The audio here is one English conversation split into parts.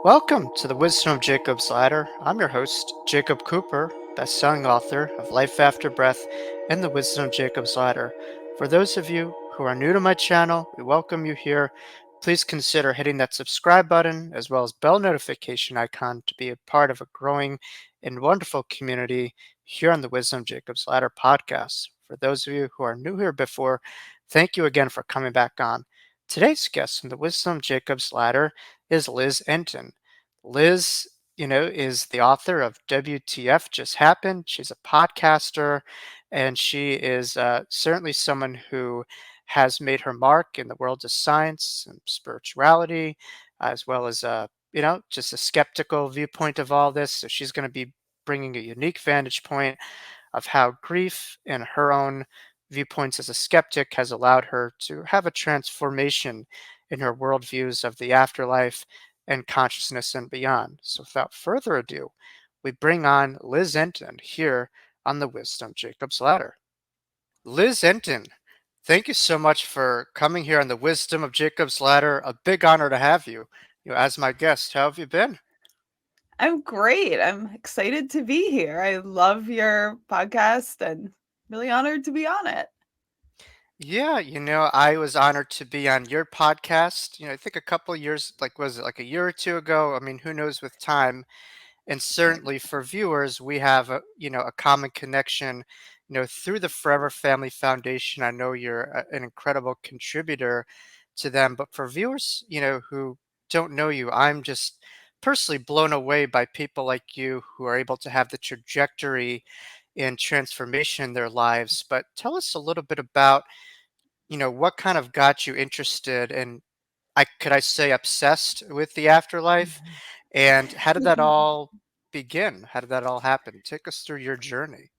Welcome to the Wisdom of Jacob's Ladder. I'm your host, Jacob Cooper, best-selling author of Life After Breath and the Wisdom of Jacob's Ladder. For those of you who are new to my channel, we welcome you here. Please consider hitting that subscribe button as well as bell notification icon to be a part of a growing and wonderful community here on the Wisdom of Jacob's Ladder podcast. For those of you who are new here before, thank you again for coming back on. Today's guest in the Wisdom of Jacob's Ladder is Liz Entin. Liz, is the author of WTF Just Happened. She's a podcaster, and she is certainly someone who has made her mark in the world of science and spirituality, as well as, just a skeptical viewpoint of all this. So she's going to be bringing a unique vantage point of how grief and her own viewpoints as a skeptic has allowed her to have a transformation in her worldviews of the afterlife and consciousness and beyond. So without further ado, we bring on Liz Entin here on the Wisdom Jacob's Ladder. Liz Entin, thank you so much for coming here on the Wisdom of Jacob's Ladder. A big honor to have you, as my guest. How have you been? I'm great. I'm excited to be here. I love your podcast and really honored to be on it. Yeah, I was honored to be on your podcast. I think a couple of years, like, was it like a year or two ago? I mean, who knows with time? And certainly for viewers, we have a common connection, through the Forever Family Foundation. I know you're an incredible contributor to them, but for viewers, who don't know you, I'm just personally blown away by people like you who are able to have the trajectory and transformation in their lives. But tell us a little bit about what kind of got you interested and I say obsessed with the afterlife? And how did that all begin? How did that all happen? Take us through your journey.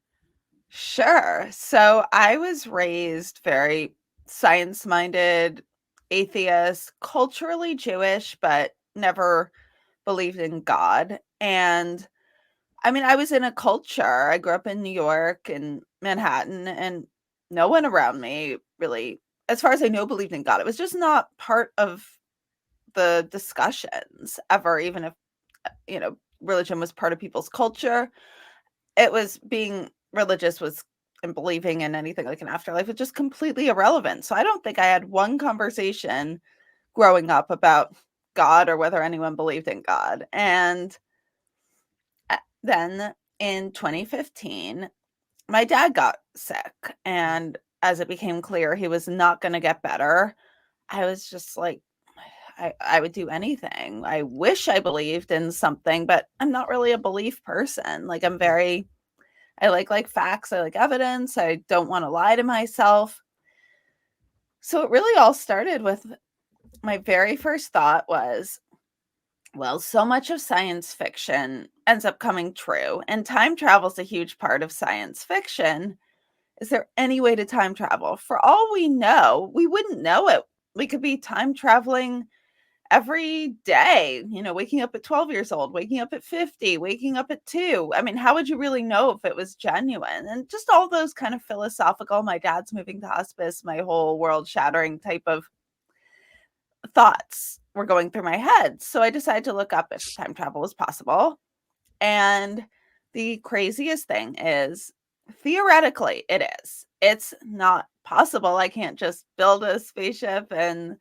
Sure. So I was raised very science minded, atheist, culturally Jewish, but never believed in God. And I mean, I was in a culture. I grew up in New York and Manhattan, and no one around me really, as far as I know, believed in God. It was just not part of the discussions ever, even if religion was part of people's culture. It was being religious was and believing in anything like an afterlife was just completely irrelevant. So I don't think I had one conversation growing up about God or whether anyone believed in God. And then in 2015, my dad got sick, and as it became clear he was not going to get better, I was just like, I would do anything. I wish I believed in something, but I'm not really a belief person. Like I like facts, I like evidence. I don't want to lie to myself. So it really all started with my very first thought was, well, so much of science fiction ends up coming true, and time travel is a huge part of science fiction. Is there any way to time travel? For all we know, we wouldn't know it. We could be time traveling every day, waking up at 12 years old, waking up at 50, waking up at 2. I mean, how would you really know if it was genuine? And just all those kind of philosophical, my dad's moving to hospice, my whole world shattering type of thoughts were going through my head. So I decided to look up if time travel was possible. And the craziest thing is, theoretically, it is. It's not possible. I can't just build a spaceship and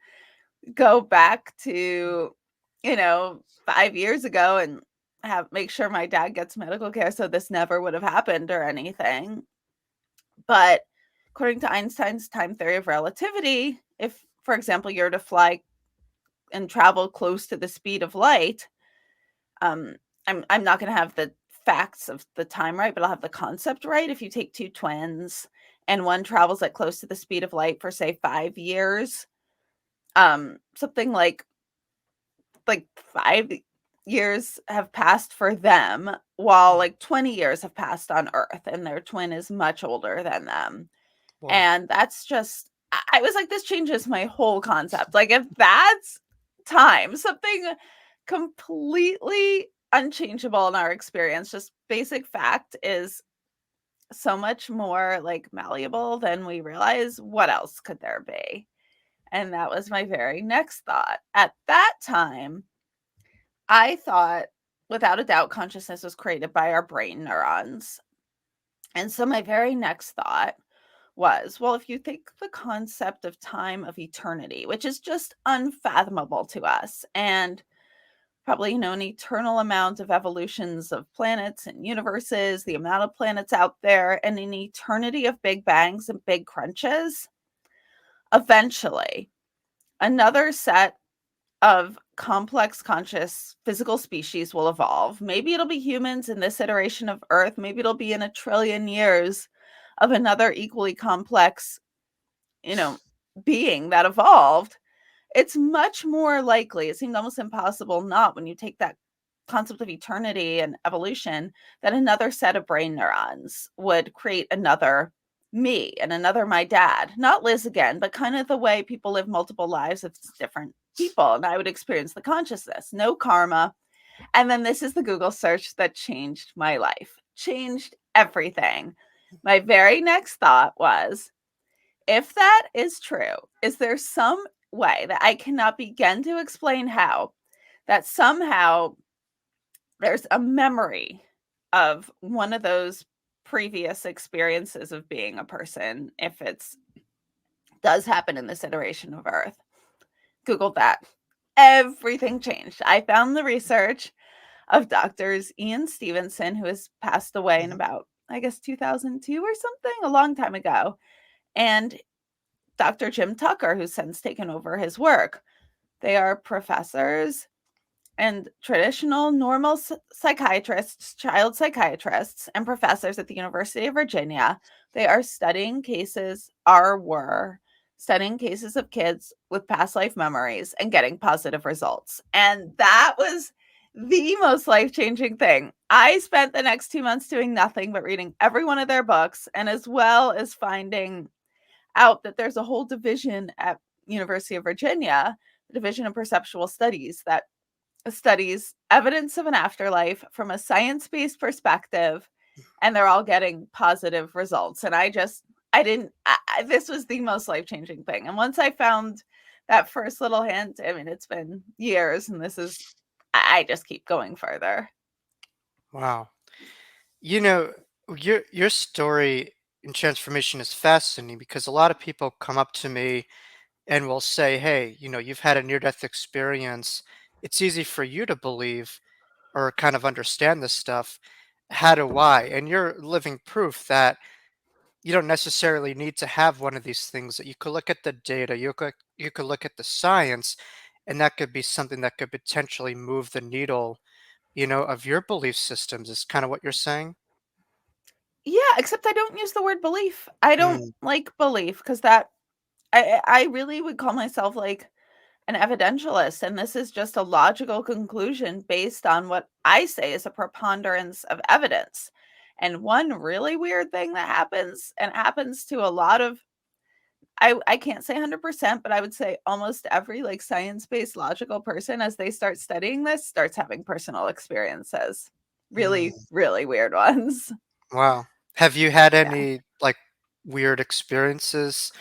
go back to, 5 years ago and make sure my dad gets medical care so this never would have happened or anything. But according to Einstein's time theory of relativity, if, for example, you're to fly and travel close to the speed of light, um, I'm not going to have the facts of the time right, but I'll have the concept right. If you take two twins and one travels at close to the speed of light for say 5 years, something like 5 years have passed for them, while like 20 years have passed on Earth, and their twin is much older than them. Whoa. And that's just, I was like, this changes my whole concept. Like, if that's time, something completely unchangeable in our experience, just basic fact, is so much more like malleable than we realize, what else could there be? And that was my very next thought. At that time, I thought, without a doubt, consciousness was created by our brain neurons. And so my very next thought was, well, if you think the concept of time of eternity, which is just unfathomable to us, and probably, an eternal amount of evolutions of planets and universes, the amount of planets out there, and an eternity of big bangs and big crunches, eventually another set of complex conscious physical species will evolve. Maybe it'll be humans in this iteration of Earth. Maybe it'll be in a trillion years of another equally complex, being that evolved. It's much more likely, it seemed almost impossible not when you take that concept of eternity and evolution, that another set of brain neurons would create another me and another my dad. Not Liz again, but kind of the way people live multiple lives with different people. And I would experience the consciousness, no karma. And then this is the Google search that changed my life, changed everything. My very next thought was, if that is true, is there some way that I cannot begin to explain how that somehow there's a memory of one of those previous experiences of being a person, if it's does happen in this iteration of Earth? Googled that. Everything changed. I found the research of doctors Ian Stevenson, who has passed away in Mhm. about, I guess, 2002 or something, a long time ago, and Dr. Jim Tucker, who's since taken over his work. They are professors and traditional normal psychiatrists, child psychiatrists, and professors at the University of Virginia. They are studying cases, were studying cases of kids with past life memories and getting positive results. And that was the most life changing thing. I spent the next 2 months doing nothing but reading every one of their books, and as well as finding out that there's a whole division at University of Virginia, the Division of Perceptual Studies, that studies evidence of an afterlife from a science-based perspective, and they're all getting positive results. And this was the most life-changing thing. And once I found that first little hint, I mean, it's been years, and I just keep going further. Wow. You know, your story in transformation is fascinating because a lot of people come up to me and will say, "Hey, you've had a near-death experience. It's easy for you to believe or kind of understand this stuff. How do I?" And you're living proof that you don't necessarily need to have one of these things. That you could look at the data, you could look at the science, and that could be something that could potentially move the needle, of your belief systems. Is kind of what you're saying. Yeah, except I don't use the word belief. I don't Mm, like belief because that I really would call myself like an evidentialist, and this is just a logical conclusion based on what I say is a preponderance of evidence. And one really weird thing that happens, and happens to a lot of, I can't say 100%, but I would say almost every like science-based logical person, as they start studying this, starts having personal experiences. Really, mm. really weird ones. Wow. Have you had Yeah. any like weird experiences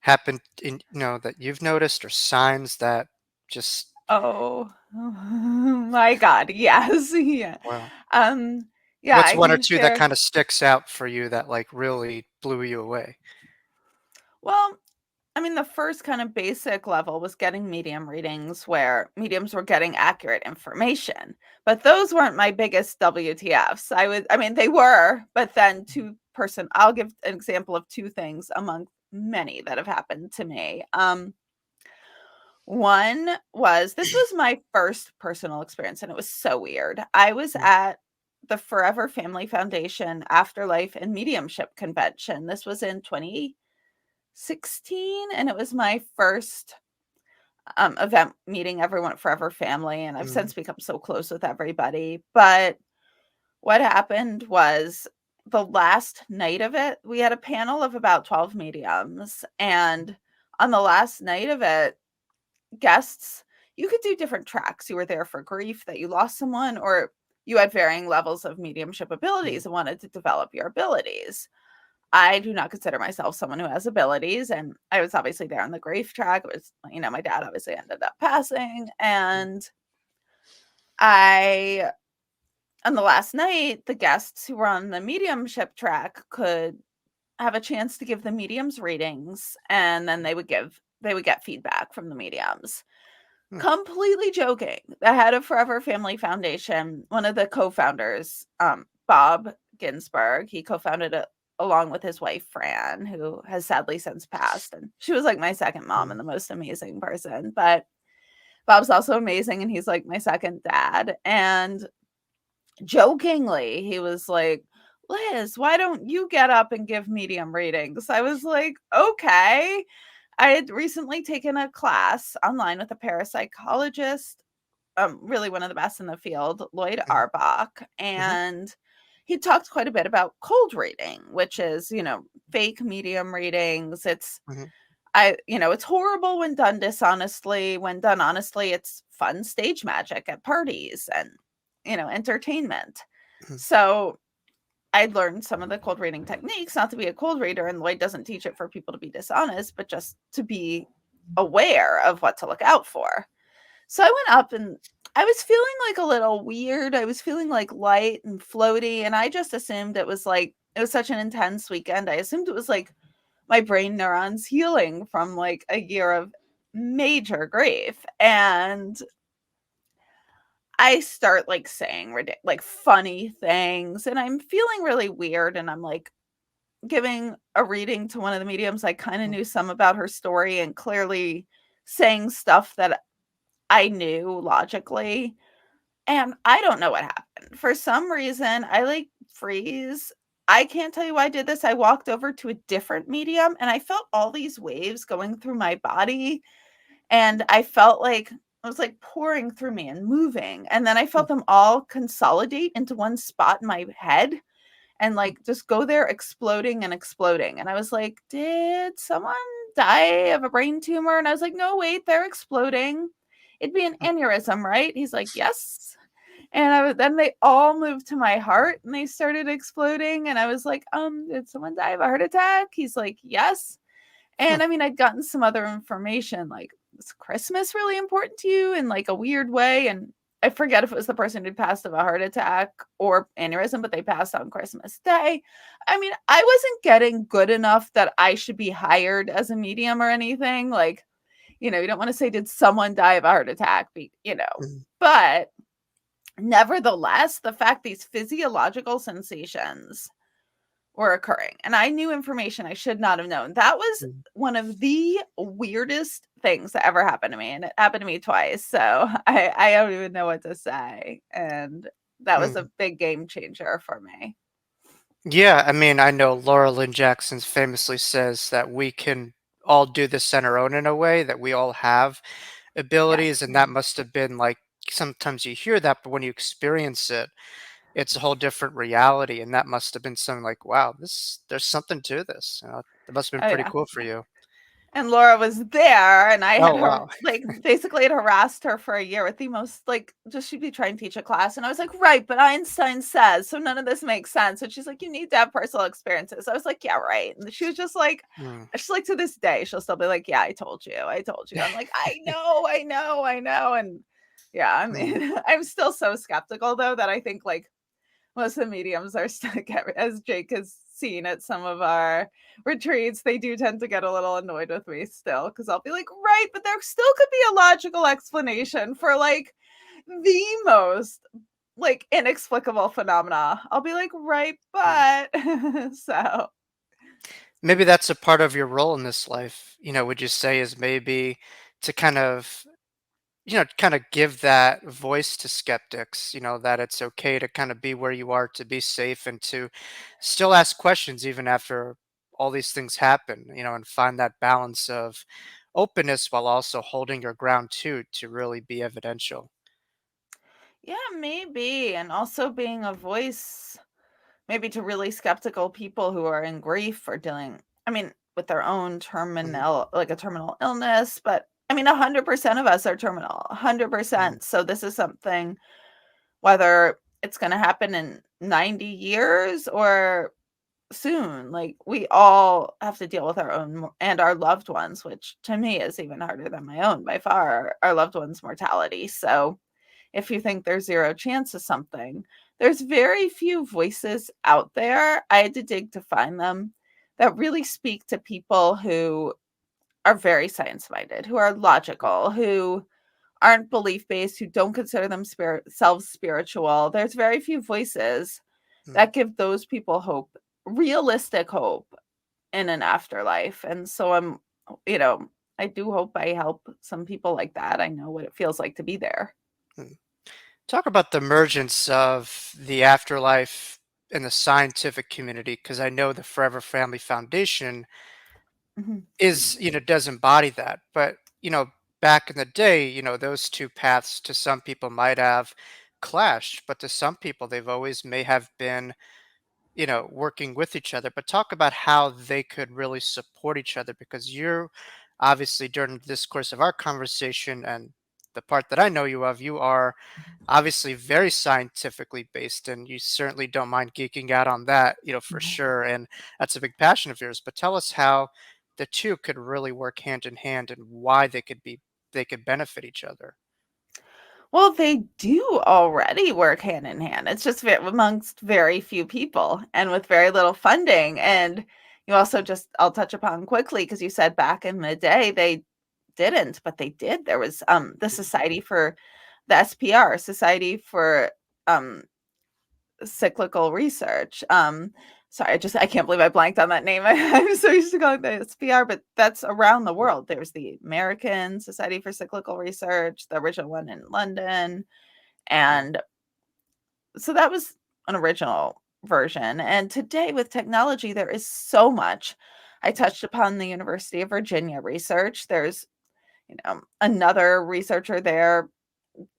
happen that you've noticed or signs that just Oh, my God. Yes. Yeah. wow. Um, yeah, What's I one or can two that share. kind of sticks out for you that like really blew you away? Well, I mean, the first kind of basic level was getting medium readings where mediums were getting accurate information. But those weren't my biggest WTFs. I mean, they were, but then I'll give an example of two things among many that have happened to me. One was, this was my first personal experience, and it was so weird. I was Mm, at the Forever Family Foundation Afterlife and Mediumship Convention. This was in 2016, and it was my first event meeting everyone at Forever Family, and I've mm, since become so close with everybody. But what happened was, the last night of it, we had a panel of about 12 mediums, and on the last night of it, guests, you could do different tracks. You were there for grief that you lost someone, or you had varying levels of mediumship mm, abilities and wanted to develop your abilities. I do not consider myself someone who has abilities, and I was obviously there on the grief track. It was, my dad obviously ended up passing, mm, and On the last night, the guests who were on the mediumship track could have a chance to give the mediums readings, and then they would get feedback from the mediums. Hmm. Completely joking. The head of Forever Family Foundation, one of the co-founders, Bob Ginsberg, he co-founded it along with his wife Fran, who has sadly since passed, and she was like my second mom Hmm. and the most amazing person. But Bob's also amazing, and he's like my second dad. And jokingly, he was like, Liz, why don't you get up and give medium readings? I was like, okay. I had recently taken a class online with a parapsychologist, really one of the best in the field, Lloyd Hmm. Arbach, Hmm. and he talked quite a bit about cold reading, which is, fake medium readings. Hmm. It's horrible when done dishonestly. When done honestly, it's fun stage magic at parties and, entertainment. So I learned some of the cold reading techniques, not to be a cold reader, and Lloyd doesn't teach it for people to be dishonest, but just to be aware of what to look out for. So I went up and I was feeling like a little weird. I was feeling like light and floaty, and I just assumed it was such an intense weekend. I assumed it was like my brain neurons healing from like a year of major grief. And I start like saying like funny things, and I'm feeling really weird, and I'm like giving a reading to one of the mediums. I kind of knew some about her story and clearly saying stuff that I knew logically. And I don't know what happened. For some reason, I like freeze. I can't tell you why I did this. I walked over to a different medium and I felt all these waves going through my body. And I felt like it was like pouring through me and moving. And then I felt them all consolidate into one spot in my head and like just go there exploding and exploding. And I was like, did someone die of a brain tumor? And I was like, no, wait, they're exploding. It'd be an aneurysm, right? He's like, yes. And then they all moved to my heart and they started exploding. And I was like, did someone die of a heart attack? He's like, yes. Hmm. And I mean, I'd gotten some other information like, is Christmas really important to you in like a weird way? And I forget if it was the person who'd passed of a heart attack or aneurysm, but they passed on Christmas Day. I mean, I wasn't getting good enough that I should be hired as a medium or anything. Like, you don't want to say, did someone die of a heart attack? Hmm. But nevertheless, the fact these physiological sensations were occurring, and I knew information I should not have known. That was Hmm. one of the weirdest things that ever happened to me, and it happened to me twice. So I don't even know what to say, and that was Hmm. a big game changer for me. Yeah, I mean, I know Laura Lynn Jackson famously says that we can all do this on our own in a way, that we all have abilities, Yes. and that must have been like sometimes you hear that, but when you experience it, it's a whole different reality, and that must have been something like, wow, there's something to this. That must have been Oh pretty yeah. cool for you. And Laura was there, and I Oh had her wow. like basically had harassed her for a year with the most like just she'd be trying to teach a class, and I was like, right, but Einstein says so none of this makes sense. And she's like, you need to have personal experiences. I was like, yeah, right. And she was just like, Mm. she's like to this day, she'll still be like, yeah, I told you, I told you. I'm like, I know, I know, I know. And yeah, I Mm. mean, I'm still so skeptical though that I think like most of the mediums are still as Jake has seen at some of our retreats, they do tend to get a little annoyed with me still because I'll be like, right, but there still could be a logical explanation for like the most like inexplicable phenomena. I'll be like, right, Mm. but so Maybe that's a part of your role in this life, would you say is maybe to kind of, kind of give that voice to skeptics, that it's okay to kind of be where you are, to be safe, and to still ask questions even after all these things happen, and find that balance of openness while also holding your ground too, to really be evidential. yeah, maybe. And also being a voice maybe to really skeptical people who are in grief or dealing, I mean, with their own Mhm. terminal, like a terminal illness. But I mean, 100% of us are terminal, Mhm. 100%. So this is something, whether it's going to happen in 90 years or soon, like we all have to deal with our own and our loved ones, which to me is even harder than my own by far, our loved ones' mortality. So if you think there's zero chance of something. There's very few voices out there. I had to dig to find them that really speak to people who are very science minded, who are logical, who aren't belief based, who don't consider themselves spiritual. There's very few voices Mm, that give those people hope, realistic hope in an afterlife. And so you know, I do hope I help some people like that. I know what it feels like to be there. mm. Talk about the emergence of the afterlife in the scientific community, because I know the Forever Family Foundation Mhm. is, does embody that. But, back in the day, those two paths to some people might have clashed, but to some people, they've always may have been, working with each other. But talk about how they could really support each other, because you're obviously, during this course of our conversation and the part that I know you of, you are obviously very scientifically based, and you certainly don't mind geeking out on that, for sure. And that's a big passion of yours. But tell us how the two could really work hand in hand and why they could benefit each other. Well, they do already work hand in hand. It's just amongst very few people and with very little funding. And you also just, I'll touch upon quickly because you said back in the day they didn't, but they did. There was the Society for the SPR, Society for um cyclical research. Sorry, I can't believe I blanked on that name. I'm so used to calling it the SPR, but that's around the world. There's the American Society for Cyclical Research, the original one in London, Mm, and so that was an original version. And today with technology, there is so much. I touched upon the University of Virginia research. There's, another researcher there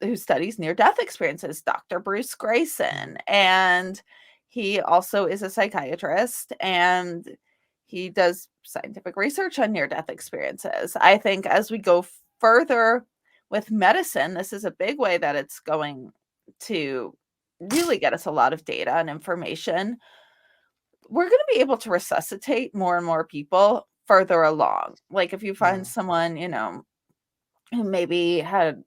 who studies near death experiences, Dr. Bruce mm, Grayson. And he also is a psychiatrist and he does scientific research on near death experiences. I think as we go further with medicine, this is a big way that it's going to really get us a lot of data and information. We're going to be able to resuscitate more and more people further along. Like if you find mm, someone, who maybe had,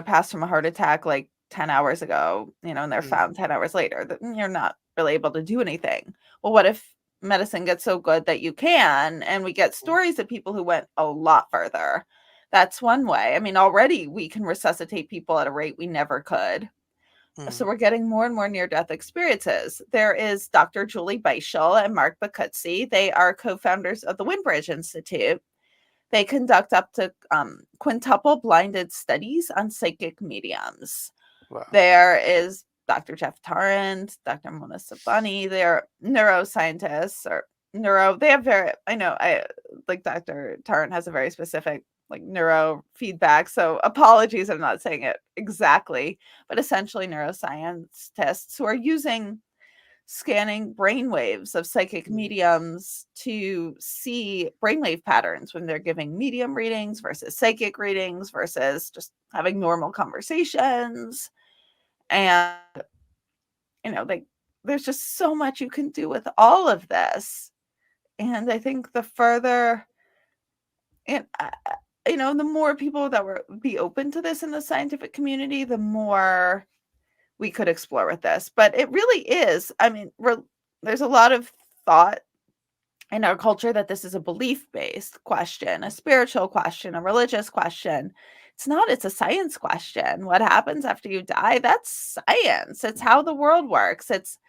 passed from a heart attack like 10 hours ago, and they're mm, found 10 hours later, that you're not really able to do anything. Well, what if medicine gets so good that you can, and we get stories of people who went a lot further? That's one way. I mean, already we can resuscitate people at a rate we never could. So mm, we're getting more and more near-death experiences. There is Dr. Julie Beischel and Mark Bacuzzi. They are co-founders of the Windbridge Institute. They conduct up to quintuple blinded studies on psychic mediums. wow. There is Dr. Jeff Tarrant, Dr. Mona Sabani. They're neuroscientists or they have I like Dr. Tarrant has a very specific like neurofeedback. So apologies, I'm not saying it exactly, but essentially neuroscientists who are using scanning brain waves of psychic Mm, mediums to see brainwave patterns when they're giving medium readings versus psychic readings versus just having normal conversations. And, like there's just so much you can do with all of this. And I think the further and the more people that were be open to this in the scientific community, the more we could explore with this. But it really is, I mean, there's a lot of thought in our culture that this is a belief-based question, a spiritual question, a religious question. It's not, it's a science question. What happens after you die? That's science. It's how the world works. It's,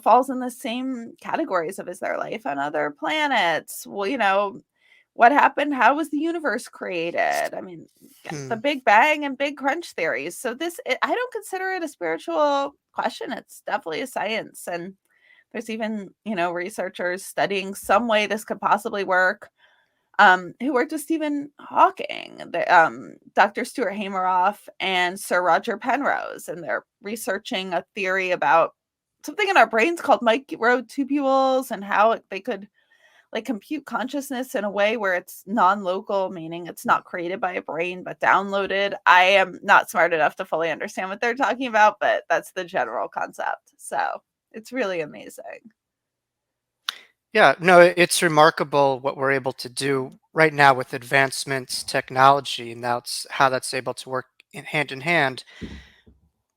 falls in the same categories of is there life on other planets? Well, what happened? How was the universe created? I mean, the mm. Big Bang and Big Crunch theories. So I don't consider it a spiritual question. It's definitely a science. And there's even, researchers studying some way this could possibly work, who worked with Stephen Hawking, Dr. Stuart Hameroff and Sir Roger Penrose, and they're researching a theory about something in our brains called microtubules and how they could like compute consciousness in a way where it's non-local, meaning it's not created by a brain but downloaded. I am not smart enough to fully understand what they're talking about, but that's the general concept. So it's really amazing. Yeah, no, it's remarkable what we're able to do right now with advancements technology, and that's how that's able to work hand in hand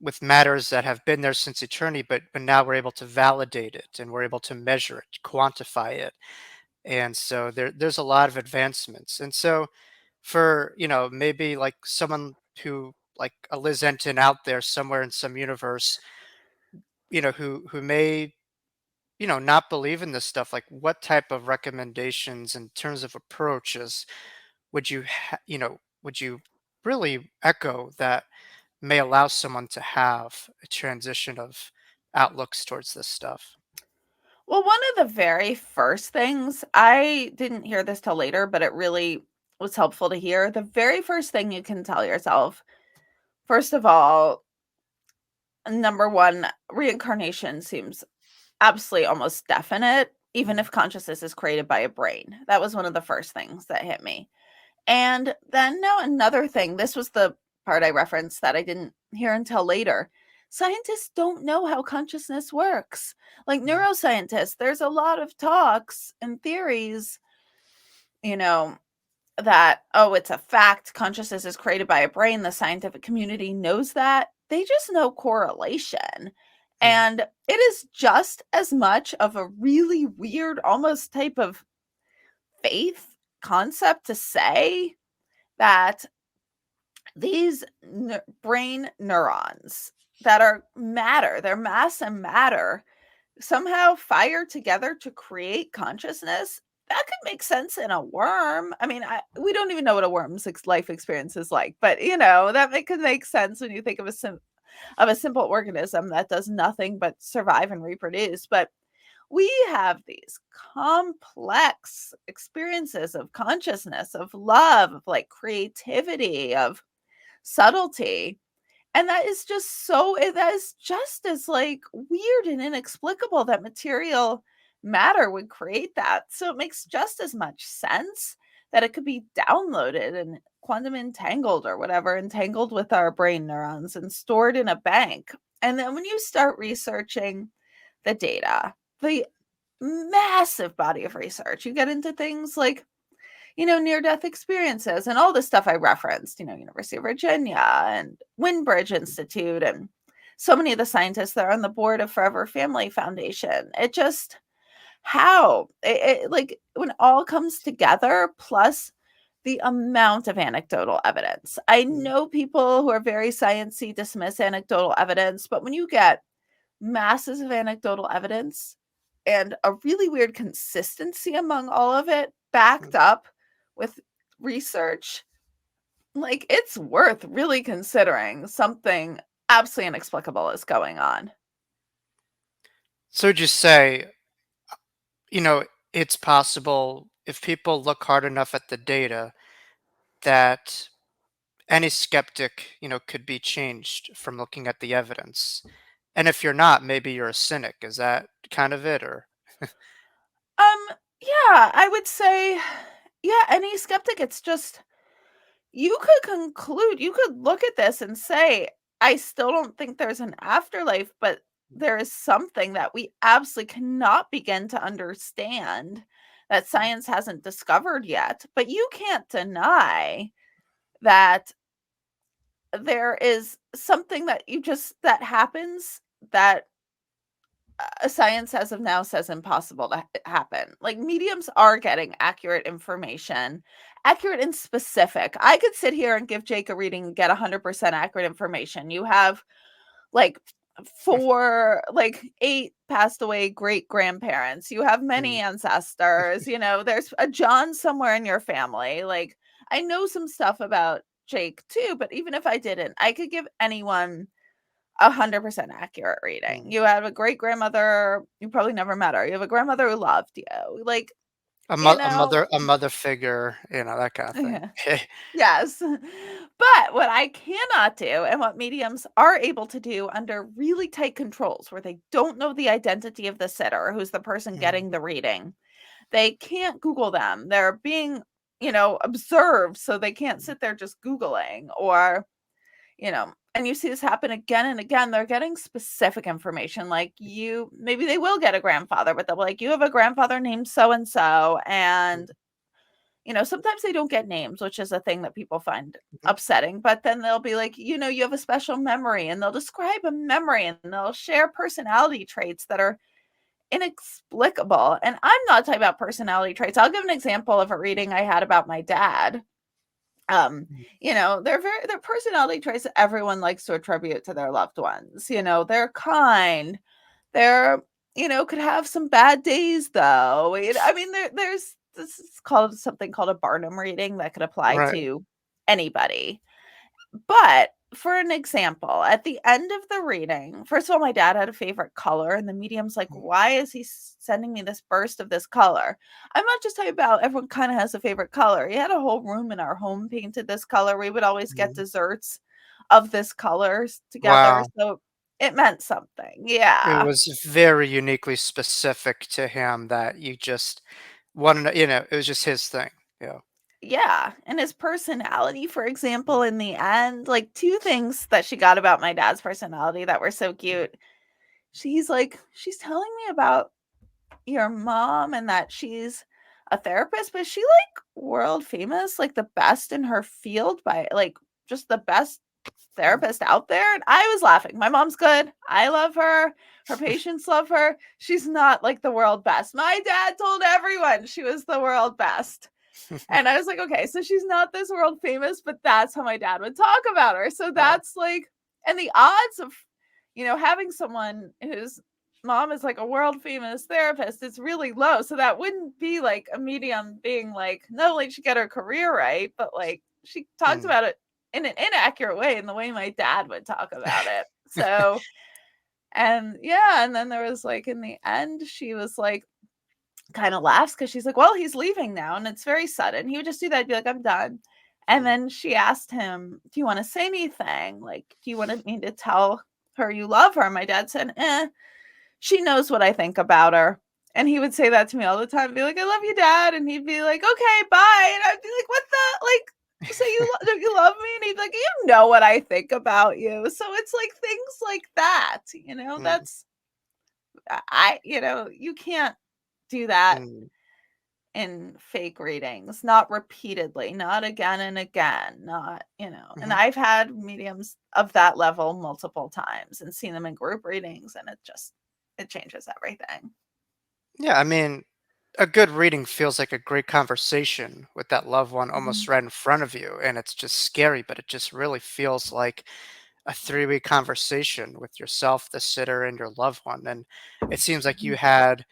with matters that have been there since eternity, but now we're able to validate it and we're able to measure it, quantify it. And so there's a lot of advancements. And so for, maybe like someone who like a Liz Entin out there somewhere in some universe, who may, not believe in this stuff, like what type of recommendations in terms of approaches would would you really echo that may allow someone to have a transition of outlooks towards this stuff? Well, one of the very first things, I didn't hear this till later, but it really was helpful to hear. The very first thing you can tell yourself, first of all, number one, reincarnation seems absolutely almost definite, even Mhm. if consciousness is created by a brain. That was one of the first things that hit me. And then now another thing, this was the part I referenced that I didn't hear until later. Scientists don't know how consciousness works. Like Mhm. neuroscientists, there's a lot of talks and theories, you know, that, oh, it's a fact. Consciousness is created by a brain. The scientific community knows that. They just know correlation. Mhm. And it is just as much of a really weird, almost type of faith concept to say that these brain neurons that are matter, they're mass and matter, somehow fire together to create consciousness. That could make sense in a worm. I mean, we don't even know what a worm's life experience is like, but could make sense when you think of a simple organism that does nothing but survive and reproduce. But we have these complex experiences of consciousness, of love, of like creativity, of subtlety. And that is just as like weird and inexplicable that material matter would create that. So it makes just as much sense that it could be downloaded and quantum entangled or whatever, entangled with our brain neurons and stored in a bank. And then when you start researching the data, the massive body of research, you get into things like near death experiences and all the stuff I referenced, University of Virginia and Windbridge Institute and so many of the scientists that are on the board of Forever Family Foundation. It just, how it like when it all comes together, plus the amount of anecdotal evidence. I Mhm. know people who are very sciencey dismiss anecdotal evidence, but when you get masses of anecdotal evidence and a really weird consistency among all of it, backed up with research, like it's worth really considering something absolutely inexplicable is going on. So would you say, you know, it's possible if people look hard enough at the data that any skeptic, could be changed from looking at the evidence. And if you're not, maybe you're a cynic. Is that kind of it, or? Yeah, I would say, yeah, any skeptic, it's just, you could conclude, you could look at this and say, I still don't think there's an afterlife, but there is something that we absolutely cannot begin to understand that science hasn't discovered yet. But you can't deny that there is something that that happens that science as of now says impossible to happen. Like mediums are getting accurate information, accurate and specific. I could sit here and give Jake a reading and get 100% accurate information. You have like eight passed away great grandparents. You have many Mm. ancestors. There's a John somewhere in your family. Like I know some stuff about Jake too, but even if I didn't, I could give anyone 100% accurate reading. Mm. You have a great grandmother, you probably never met her. You have a grandmother who loved you. Like, A, you mo- a know, mother, a mother figure, that kind of thing. yeah. Yes. But what I cannot do and what mediums are able to do under really tight controls where they don't know the identity of the sitter, who's the person Mm. getting the reading, they can't Google them. They're being, observed. So they can't sit there just Googling or and you see this happen again and again. They're getting specific information. Like maybe they will get a grandfather, but they'll be like, you have a grandfather named so and so, and sometimes they don't get names, which is a thing that people find Mhm. upsetting, but then they'll be like, you have a special memory, and they'll describe a memory, and they'll share personality traits that are inexplicable. And I'm not talking about personality traits. I'll give an example of a reading I had about my dad. They're personality traits that everyone likes to attribute to their loved ones. They're kind. They're, could have some bad days though. I mean, there's this is called something called a Barnum reading that could apply Right. to anybody. But for an example, at the end of the reading, first of all, my dad had a favorite color, and the medium's like, Mm. why is he sending me this burst of this color? I'm not just talking about everyone kind of has a favorite color. He had a whole room in our home painted this color. We would always get Mhm. desserts of this colors together. Wow. So it meant something. It Yeah. was very uniquely specific to him that you just wanted to, it was just his thing. Yeah. Yeah, and his personality, for example, in the end, like two things that she got about my dad's personality that were so cute. She's telling me about your mom and that she's a therapist, but is she like world famous, like the best in her field by like just the best Mm. therapist out there? And I was laughing. My mom's good. I love her. Her patients love her. She's not like the world best. My dad told everyone she was the world best. And I was like, okay, so she's not this world famous, but that's how my dad would talk about her. So Wow. that's like, and the odds of, having someone whose mom is like a world famous therapist is really low. So that wouldn't be like a medium being like, not only did she get her career right, but like she talks Mm. about it in an inaccurate way, in the way my dad would talk about it. So, and yeah, and then there was like in the end, she was like, kind of laughs because she's like, well, he's leaving now. And it's very sudden. He would just do that, be like, I'm done. And Mm. then she asked him, do you want to say anything? Like, do you want me to tell her you love her? And my dad said, she knows what I think about her. And he would say that to me all the time, be like, I love you, Dad. And he'd be like, okay, bye. And I'd be like, what the? Like, so don't you love me? And he'd be like, you know what I think about you. So it's like things like that, Mm. that's, you can't do that Mm. in fake readings, not repeatedly, not again and again, not, and Mhm. I've had mediums of that level multiple times and seen them in group readings, and it changes everything. Yeah, I mean, a good reading feels like a great conversation with that loved one almost Mhm. right in front of you, and it's just scary, but it just really feels like a three-way conversation with yourself, the sitter, and your loved one. And it seems like you Mhm. had,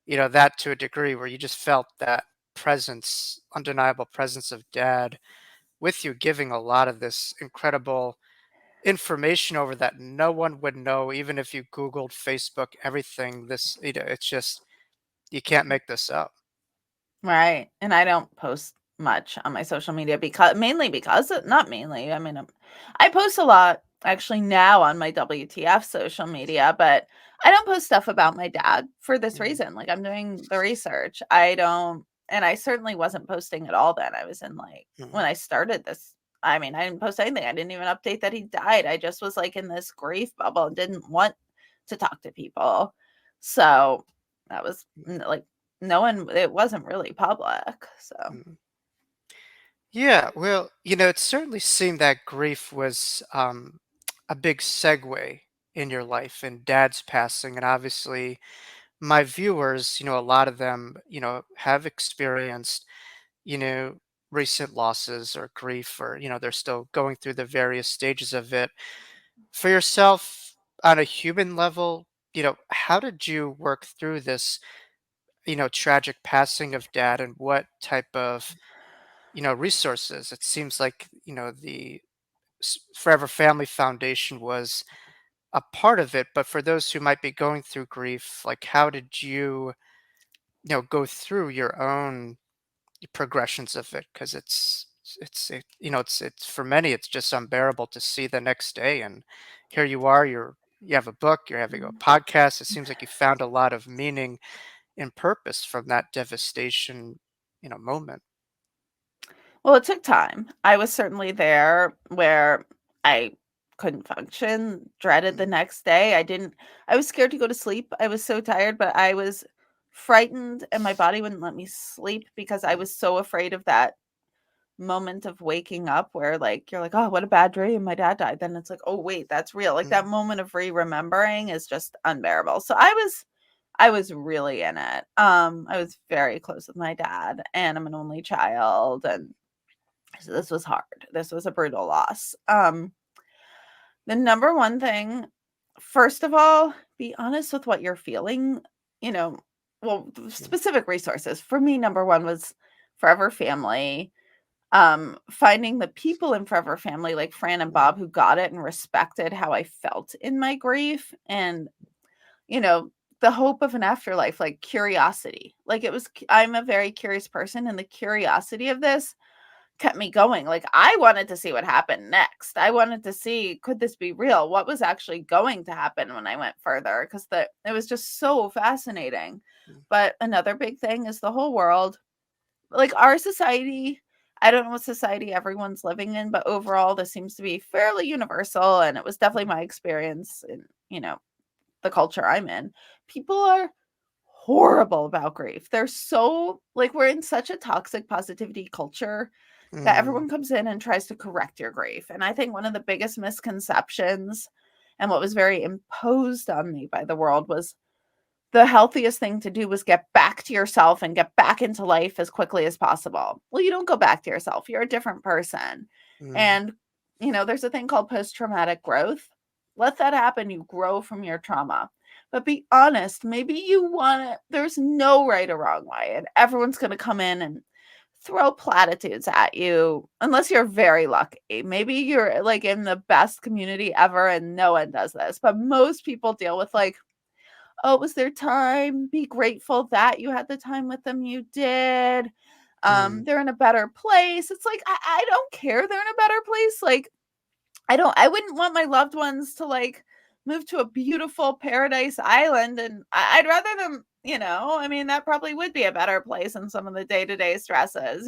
that to a degree where you just felt that presence, undeniable presence of dad with you, giving a lot of this incredible information over that no one would know, even if you Googled, Facebook, everything. It's just, you can't make this up. Right. And I don't post much on my social media because mainly because not mainly. I mean, I post a lot actually now on my WTF social media, but I don't post stuff about my dad for this Mhm. reason. Like I'm doing the research. I don't, and I certainly wasn't posting at all then. I was in like Mhm. when I started this. I mean, I didn't post anything. I didn't even update that he died. I just was like in this grief bubble and didn't want to talk to people. So that was like no one, it wasn't really public, so Mhm. Yeah, well, it certainly seemed that grief was a big segue in your life and dad's passing. And obviously, my viewers, a lot of them, have experienced, you know, recent losses or grief, or, they're still going through the various stages of it. For yourself, on a human level, how did you work through this, tragic passing of dad, and what type of, resources? It seems like, the Forever Family Foundation was a part of it, but for those who might be going through grief, like how did you, go through your own progressions of it? Because it's for many, it's just unbearable to see the next day, and here you are, you have a book, you're having a Mhm. podcast. It seems like you found a lot of meaning and purpose from that devastation, moment. Well, it took time. I was certainly there where I couldn't function, dreaded the Mm. next day. I was scared to go to sleep. I was so tired, but I was frightened, and my body wouldn't let me sleep because I was so afraid of that moment of waking up where like you're like, oh, what a bad dream, my dad died. Then it's like, oh wait, that's real. Like that Mm, moment of remembering is just unbearable. So I was really in it. I was very close with my dad, and I'm an only child, and so this was hard. This was a brutal loss. The number one thing, first of all, be honest with what you're feeling. You know, well, mm, specific resources. For me, number one was Forever Family. Finding the people in Forever Family like Fran and mm, Bob who got it and respected how I felt in my grief, and you know, the hope of an afterlife, like curiosity. Like it was, I'm a very curious person, and the curiosity of this kept me going. Like I wanted to see what happened next. I wanted to see, could this be real? What was actually going to happen when I went further? Because it was just so fascinating. mm, But another big thing is the whole world, like our society. I don't know what society everyone's living in, but overall, this seems to be fairly universal. And it was definitely my experience in, the culture I'm in. People are horrible about grief. They're so, like, we're in such a toxic positivity culture that mm, everyone comes in and tries to correct your grief. And I think one of the biggest misconceptions and what was very imposed on me by the world was the healthiest thing to do was get back to yourself and get back into life as quickly as possible. Well, you don't go back to yourself. You're a different person. mm, And, there's a thing called post traumatic growth. Let that happen. You grow from your trauma. But be honest, maybe you want to, there's no right or wrong way. And everyone's going to come in and throw platitudes at you unless you're very lucky. Maybe you're like in the best community ever and no one does this. But most people deal with like, oh, it was their time. Be grateful that you had the time with them you did. mm, They're in a better place. It's like, I don't care. They're in a better place. Like, I wouldn't want my loved ones to like move to a beautiful paradise island. And I'd rather them, I mean, that probably would be a better place than some of the day to day stresses,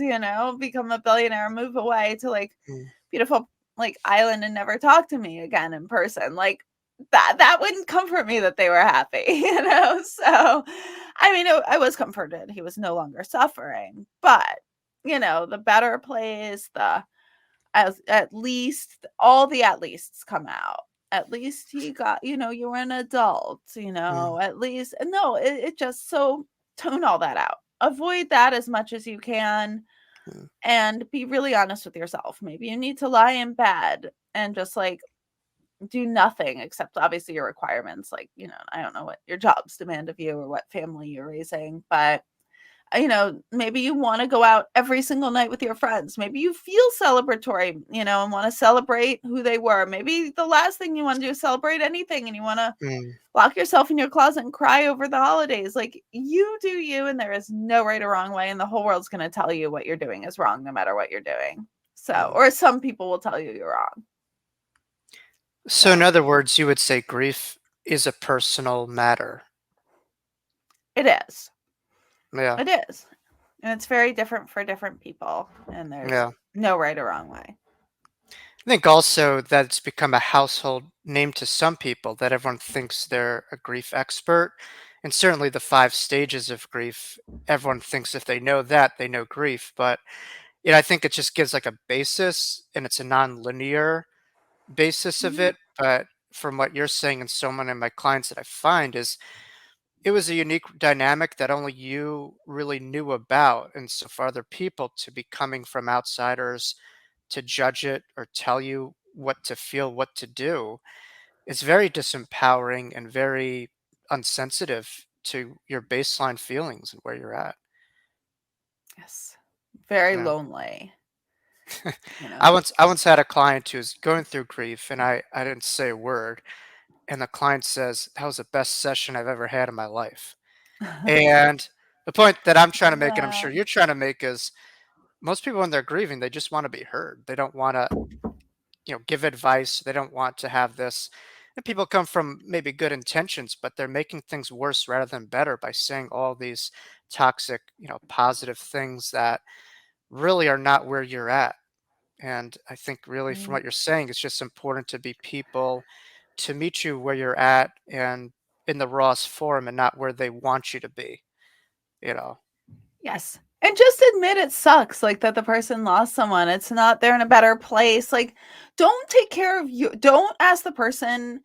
become a billionaire, move away to like mm, beautiful like island and never talk to me again in person. Like that wouldn't comfort me that they were happy, So I mean, I was comforted. He was no longer suffering, but the better place, the as at least all the at leasts come out. At least he got, you were an adult, mm, at least no, it just so tone all that out. Avoid that as much as you can mm, and be really honest with yourself. Maybe you need to lie in bed and just like do nothing except obviously your requirements. Like, I don't know what your jobs demand of you or what family you're raising, but maybe you want to go out every single night with your friends. Maybe you feel celebratory, and want to celebrate who they were. Maybe the last thing you want to do is celebrate anything and you want to mm, lock yourself in your closet and cry over the holidays. Like you do you, and there is no right or wrong way, and the whole world's going to tell you what you're doing is wrong no matter what you're doing. So, mm. or some people will tell you you're wrong. So, in So, other words, you would say grief is a personal matter. it is. Yeah, It is. And it's very different for different people, and there's yeah. no right or wrong way. I think also that it's become a household name to some people that everyone thinks they're a grief expert. And certainly the five stages of grief, everyone thinks if they know that, they know grief. But I think it just gives like a basis and it's a non-linear basis of Mhm. it. But from what you're saying and so many of my clients that I find is it was a unique dynamic that only you really knew about. And so for other people to be coming from outsiders to judge it or tell you what to feel, what to do, it's very disempowering and very unsensitive to your baseline feelings and where you're at. Yes. Very Yeah. lonely, you I know. once I once had a client who was going through grief and I didn't say a word. And the client says, that was the best session I've ever had in my life. And the point that I'm trying to make, and I'm sure That you're trying to make, is most people when they're grieving, they just want to be heard. They don't want to, give advice. They don't want to have this. And people come from maybe good intentions, but they're making things worse rather than better by saying all these toxic, positive things that really are not where you're at. And I think really from right. what you're saying, it's just important to be people to meet you where you're at and in the rawest form and not where they want you to be. you know. Yes. And just admit it sucks, like, that the person lost someone. It's not they're in a better place. Like, don't take care of you. Don't ask the person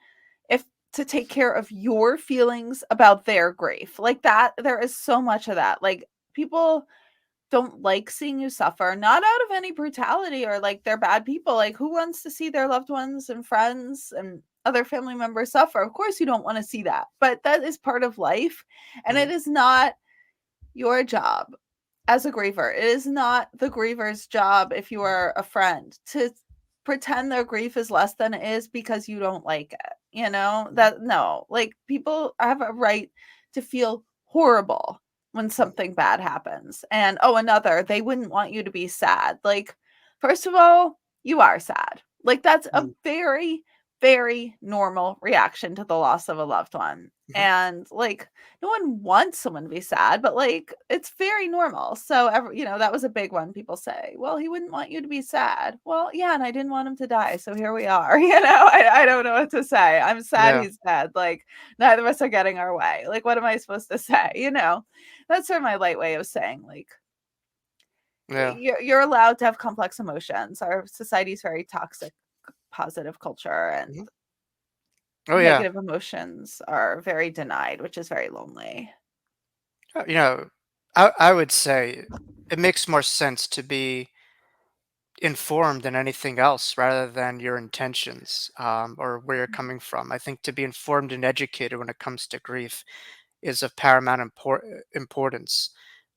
if to take care of your feelings about their grief. Like that, there is so much of that. Like, people don't like seeing you suffer, not out of any brutality or like they're bad people. Like, who wants to see their loved ones and friends and other family members suffer? Of course, you don't want to see that, but that is part of life. And it Mhm. is not your job as a griever. It is not the griever's job, if you are a friend, to pretend their grief is less than it is because you don't like it. You know, that no, like people have a right to feel horrible when Mhm. something bad happens. And oh, another, they wouldn't want you to be sad. Like, first of all, you are sad. Like, that's a Mhm. very, very normal reaction to the loss of a loved one. Mhm. And like, no one wants someone to be sad, but like it's very normal. So that was a big one. People say, "Well, he wouldn't want you to be sad." Well, yeah, and I didn't want him to die, so here we are. I don't know what to say. I'm sad Yeah. he's dead. Like, neither of us are getting our way. Like, what am I supposed to say? That's sort of my light way of saying, like, Yeah. you're allowed to have complex emotions. Our society's very toxic, positive culture, and Mhm. Oh, yeah. negative emotions are very denied, which is very lonely. You know, I would say it makes more sense to be informed than anything else rather than your intentions, or where you're coming from. I think to be informed and educated when it comes to grief is of paramount importance.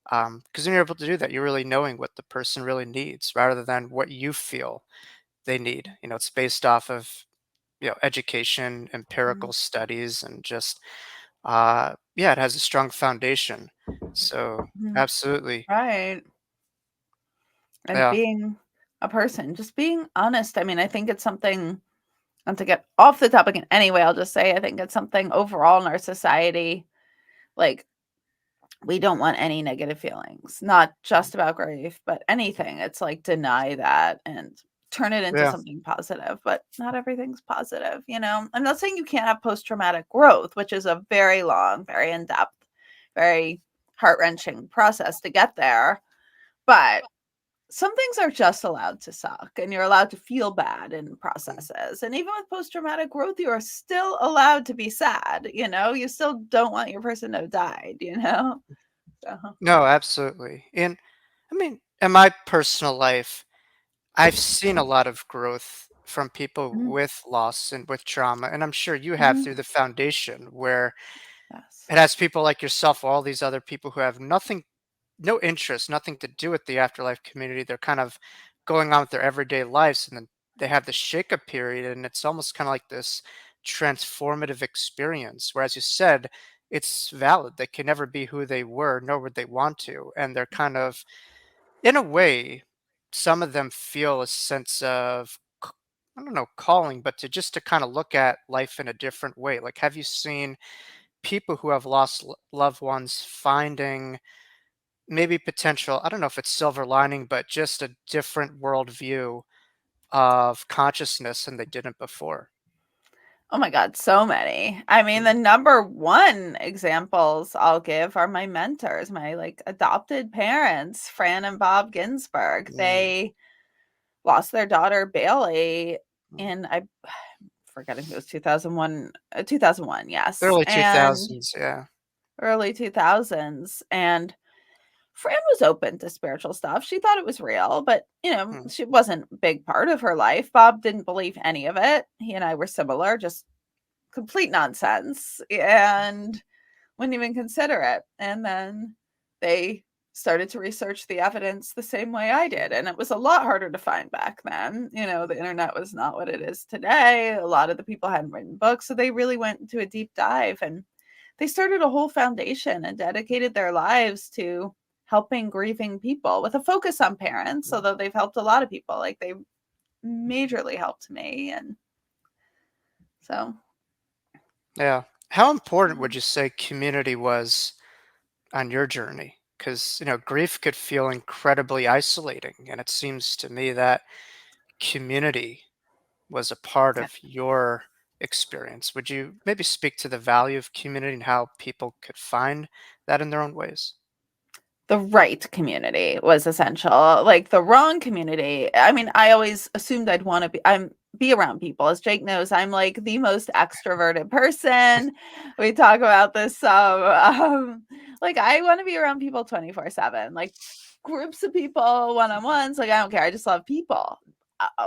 Because when you're able to do that, you're really knowing what the person really needs rather than what you feel they need. It's based off of, education, Mhm. empirical studies, and just, yeah, it has a strong foundation. So, Mhm. absolutely. Right. And Yeah. being a person, just being honest. I mean, I think it's something, not to get off the topic in any way, I'll just say I think it's something overall in our society. Like, we don't want any negative feelings, not just about grief, but anything. It's like deny that and turn it into Yeah. something positive, but not everything's positive. I'm not saying you can't have post traumatic growth, which is a very long, very in depth, very heart wrenching process to get there. But some things are just allowed to suck and you're allowed to feel bad in Mhm. processes. And even with post traumatic growth, you are still allowed to be sad. You still don't want your person to have died. So, No, absolutely. And I mean, in my personal life, I've seen a lot of growth from people mhm, with loss and with trauma, and I'm sure you have mhm, through the foundation where yes. it has people like yourself, all these other people who have nothing, no interest, nothing to do with the afterlife community. They're kind of going on with their everyday lives, and then they have this shakeup period, and it's almost kind of like this transformative experience. Where, as you said, it's valid. They can never be who they were, nor would they want to, and they're kind of, in a way, some of them feel a sense of, I don't know, calling, but to kind of look at life in a different way. Like, have you seen people who have lost loved ones finding maybe potential, I don't know if it's silver lining, but just a different worldview of consciousness than they didn't before? Oh my God, so many. I mean, Mm. the number one examples I'll give are my mentors, my like adopted parents, Fran and Bob Ginsburg. Mm. They lost their daughter Bailey Mm. in, I forgetting if it was 2001, 2001, yes, Early and 2000s, yeah. early 2000s. And Fran was open to spiritual stuff. She thought it was real, but Mm. she wasn't a big part of her life. Bob didn't believe any of it. He and I were similar, just complete nonsense, and wouldn't even consider it. And then they started to research the evidence the same way I did. And it was a lot harder to find back then. The internet was not what it is today. A lot of the people hadn't written books. So they really went into a deep dive and they started a whole foundation and dedicated their lives to helping grieving people with a focus on parents, Mm. although they've helped a lot of people. Like, they majorly helped me. And so, Yeah. How important would you say community was on your journey? Because, grief could feel incredibly isolating. And it seems to me that community was a part yeah. of your experience. Would you maybe speak to the value of community and how people could find that in their own ways? the right community was essential. Like the wrong community, I mean, I always assumed I'd want to be around people. As Jake knows, I'm like the most extroverted person. We talk about this like I want to be around people 24/7, like groups of people, one-on-ones. Like I don't care, I just love people.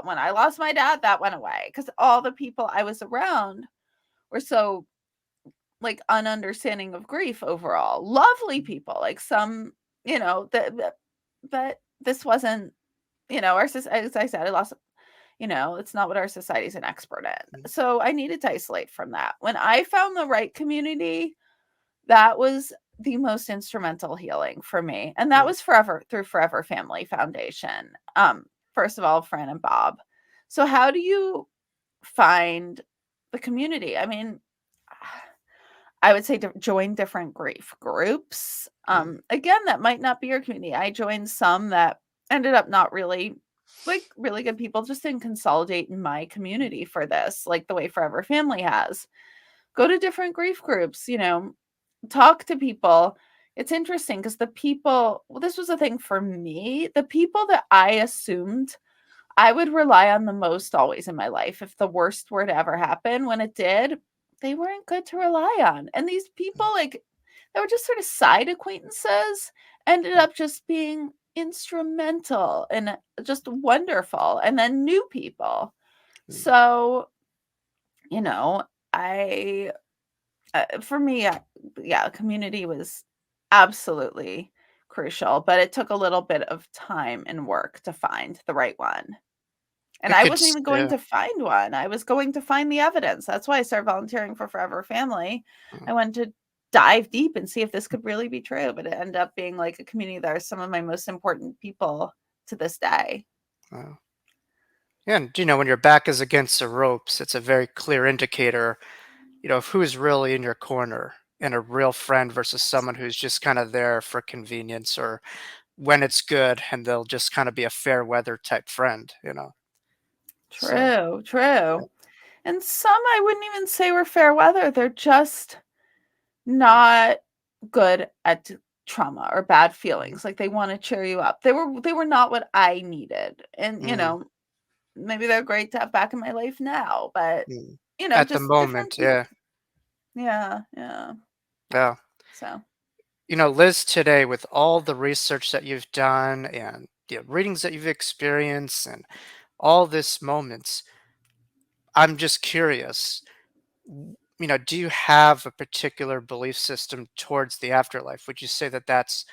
When I lost my dad, that went away because all the people I was around were so like ununderstanding of grief overall. Lovely people, like some, but this wasn't, our as I said, I lost, it's not what our society's an expert in. So I needed to isolate from that. When I found the right community, that was the most instrumental healing for me. And that was through Forever Family Foundation. First of all, Fran and Bob. So how do you find the community? I mean, I would say join different grief groups. Again, that might not be your community. I joined some that ended up not really like really good people, just didn't consolidate in my community for this, like the way Forever Family has. Go to different grief groups, talk to people. It's interesting because this was a thing for me, the people that I assumed I would rely on the most always in my life if the worst were to ever happen, when it did, they weren't good to rely on. And these people, like, they were just sort of side acquaintances, ended up just being instrumental and just wonderful. And then new people. So, I, for me, yeah, community was absolutely crucial, but it took a little bit of time and work to find the right one. And I I could, wasn't even going yeah. to find one. I was going to find the evidence. That's why I started volunteering for Forever Family. I wanted to dive deep and see if this could really be true, but it ended up being like a community that are some of my most important people to this day. Wow. Yeah, and when your back is against the ropes, it's a very clear indicator, of who's really in your corner and a real friend versus someone who's just kind of there for convenience or when it's good and they'll just kind of be a fair weather type friend. So, True. And some I wouldn't even say were fair weather. They're just not good at trauma or bad feelings. Like they want to cheer you up. They were not what I needed. And mm, maybe they're great to have back in my life now, but at the just different moment, people. yeah. Yeah. Yeah. So Liz, today, with all the research that you've done and the readings that you've experienced and all this moments, I'm just curious, do you have a particular belief system towards the afterlife? Would you say that that's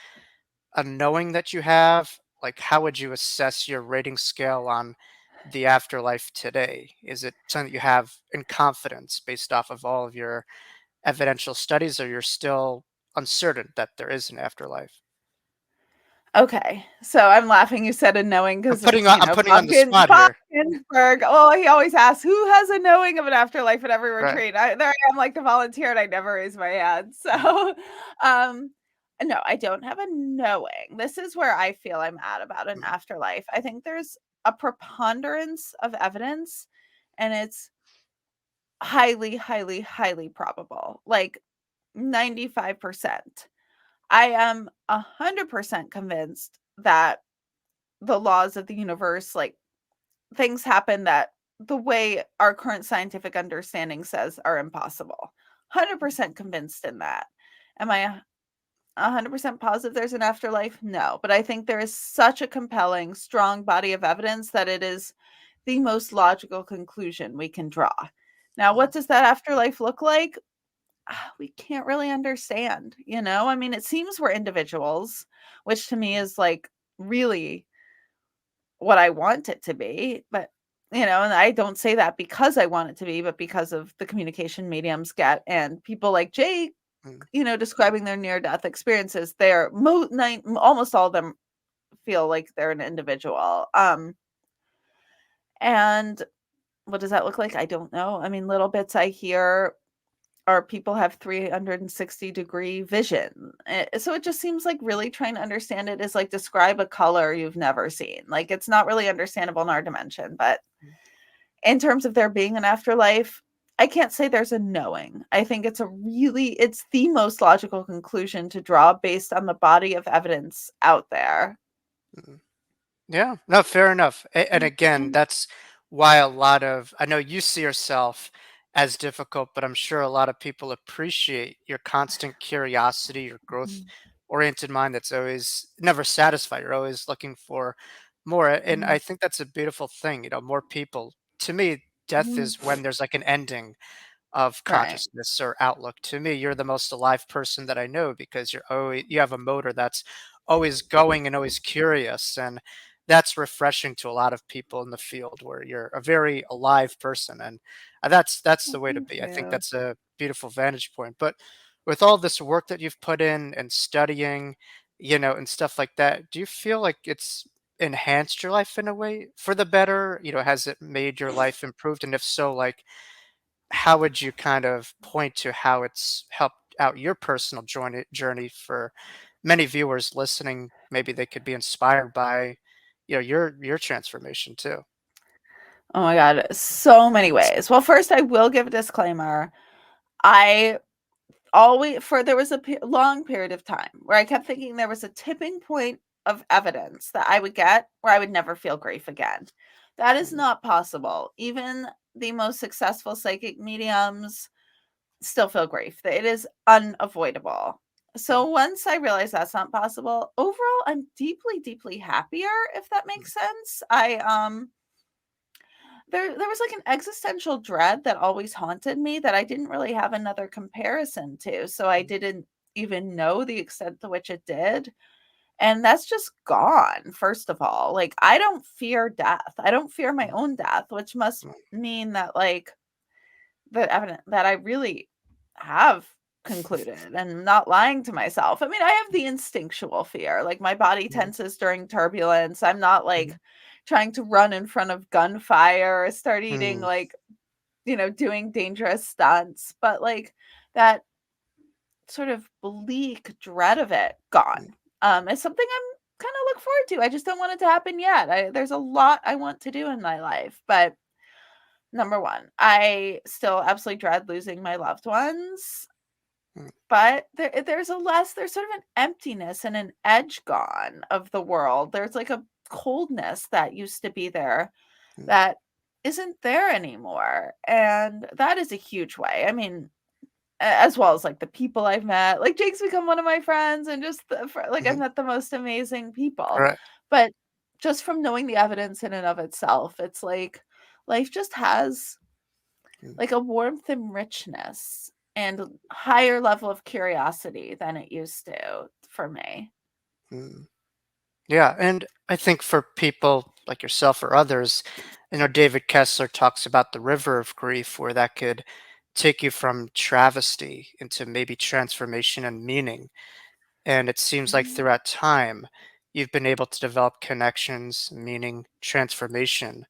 a knowing that you have? Like, how would you assess your rating scale on the afterlife today? Is it something that you have in confidence based off of all of your evidential studies, or you're still uncertain that there is an afterlife? okay. So I'm laughing you said a knowing because it's, I'm putting you on the spot Bob here. Ginsberg. Oh, he always asks who has a knowing of an afterlife at every Right. retreat. There I am like the volunteer and I never raise my hand. So um no, I don't have a knowing. This is where I feel I'm at about an afterlife. I think there's a preponderance of evidence and it's highly, highly, highly probable. Like 95%. I am 100% convinced that the laws of the universe, like things happen that the way our current scientific understanding says are impossible. 100% convinced in that. Am I 100% positive there's an afterlife? No, but I think there is such a compelling, strong body of evidence that it is the most logical conclusion we can draw. Now, what does that afterlife look like? We can't really understand, I mean, it seems we're individuals, which to me is like really what I want it to be, but and I don't say that because I want it to be, but because of the communication mediums get and people like Jake, Mm, describing their near death experiences. They're almost all of them feel like they're an individual. And what does that look like? I don't know. I mean, little bits I hear or people have 360-degree vision. So it just seems like really trying to understand it is like describe a color you've never seen. Like it's not really understandable in our dimension, but in terms of there being an afterlife, I can't say there's a knowing. I think it's the most logical conclusion to draw based on the body of evidence out there. Mhm. Yeah, no, fair enough. And again, Mhm. that's why a lot of, I know you see yourself as difficult, but I'm sure a lot of people appreciate your constant curiosity, your growth oriented mind that's always never satisfied. You're always looking for more. And I Mhm. think that's a beautiful thing. More people. To me, death Mhm. is when there's like an ending of Right. consciousness or outlook. To me, you're the most alive person that I know because you have a motor that's always going and always curious, and that's refreshing to a lot of people in the field where you're a very alive person, and that's Well, the way to thank be. I think you. that's a beautiful vantage point. But with all this work that you've put in and studying, and stuff like that, do you feel like it's enhanced your life in a way for the better? Has it made your life improved? And if so, like how would you kind of point to how it's helped out your personal journey for many viewers listening? Maybe they could be inspired by, your transformation too. Oh my god, so many ways. Well, first I will give a disclaimer. I always for there was a long period of time where I kept thinking there was a tipping point of evidence that I would get where I would never feel grief again. That is Mm, not possible. Even the most successful psychic mediums still feel grief. It is unavoidable. mm, So once I realized that's not possible, overall I'm deeply, deeply happier, if that mm, makes sense. There was like an existential dread that always haunted me that I didn't really have another comparison to. So I mm, didn't even know the extent to which it did. And that's just gone, first of all. Like I don't fear death. I don't fear my mm, own death, which must mm, mean that like the evidence that I really have concluded and not lying to myself. I mean, I have the instinctual fear. Like my body mm, tenses during turbulence. I'm not mm, like trying to run in front of gunfire or start eating mm, like, doing dangerous stunts, but like that sort of bleak dread of it gone. It's something I'm kind of look forward to. I just don't want it to happen yet. There's a lot I want to do in my life, but number one, I still absolutely dread losing my loved ones, mm, but there's sort of an emptiness and an edge gone of the world. There's like a coldness that used to be there mm, that isn't there anymore. And that is a huge way. I mean, as well as like the people I've met, like Jake's become one of my friends, and just like I've mhm. met the most amazing people. Correct. But just from knowing the evidence in and of itself, it's like life just has Mm, like a warmth and richness and higher level of curiosity than it used to for me. mm. Yeah, and I think for people like yourself or others, David Kessler talks about the river of grief, where that could take you from travesty into maybe transformation and meaning. And it seems like Mhm. throughout time, you've been able to develop connections, meaning transformation,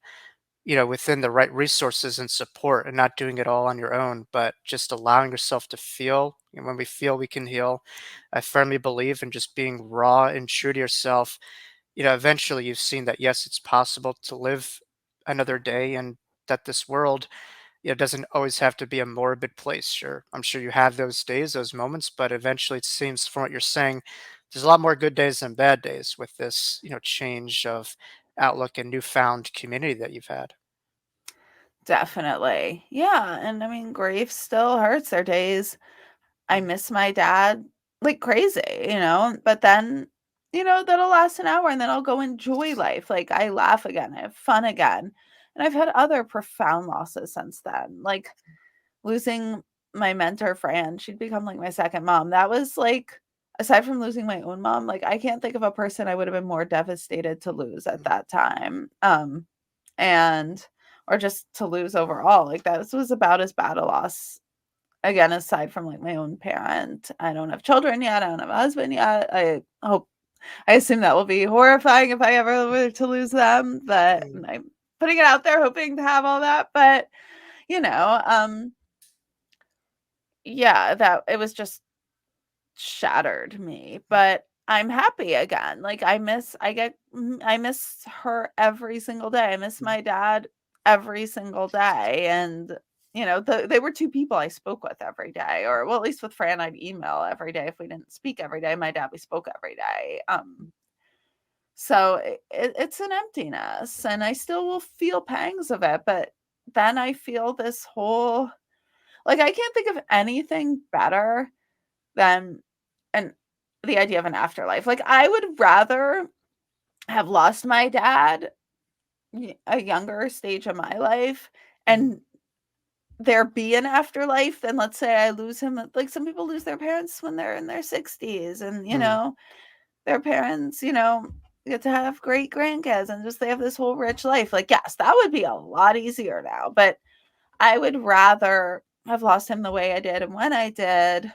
within the right resources and support, and not doing it all on your own, but just allowing yourself to feel. And when we feel, we can heal. I firmly believe in just being raw and true to yourself. Eventually you've seen that, yes, it's possible to live another day, and that this world, doesn't always have to be a morbid place. Sure, I'm sure you have those days, those moments, but eventually it seems from what you're saying, there's a lot more good days than bad days with this, change of outlook and newfound community that you've had. Definitely. Yeah. And I mean, grief still hurts. There are days I Mm, miss my dad like crazy, but mm, then, that'll last an hour and then I'll go enjoy life. Like I laugh again, I have fun again. And I've had other profound losses since then, like losing my mentor, Fran. She'd become like my second mom. That was like, aside from losing my own mom, like I can't think of a person I would have been more devastated to lose at mm, that time. And or just to lose overall. Like that was about as bad a loss again, aside from like my own parent. I don't have children yet. I don't have a husband yet. I assume that will be horrifying if I ever were to lose them, but mm, I'm putting it out there hoping to have all that. But, you know, um, yeah, that it was just shattered me, but I'm happy again. Like I miss her every single day. I miss mm, my dad every single day. And they were two people I spoke with every day, or well, at least with Fran, I'd email every day. If we didn't speak every day, my dad, we spoke every day. So it's an emptiness, and I still will feel pangs of it. But then I feel this whole, like, I can't think of anything better than an the idea of an afterlife. Like, I would rather have lost my dad a younger stage of my life and there be an afterlife than, let's say, I lose him. Like, some people lose their parents when they're in their 60s, and their parents, get to have great grandkids and just they have this whole rich life. Like, yes, that would be a lot easier now, but I would rather have lost him the way I did and when I did,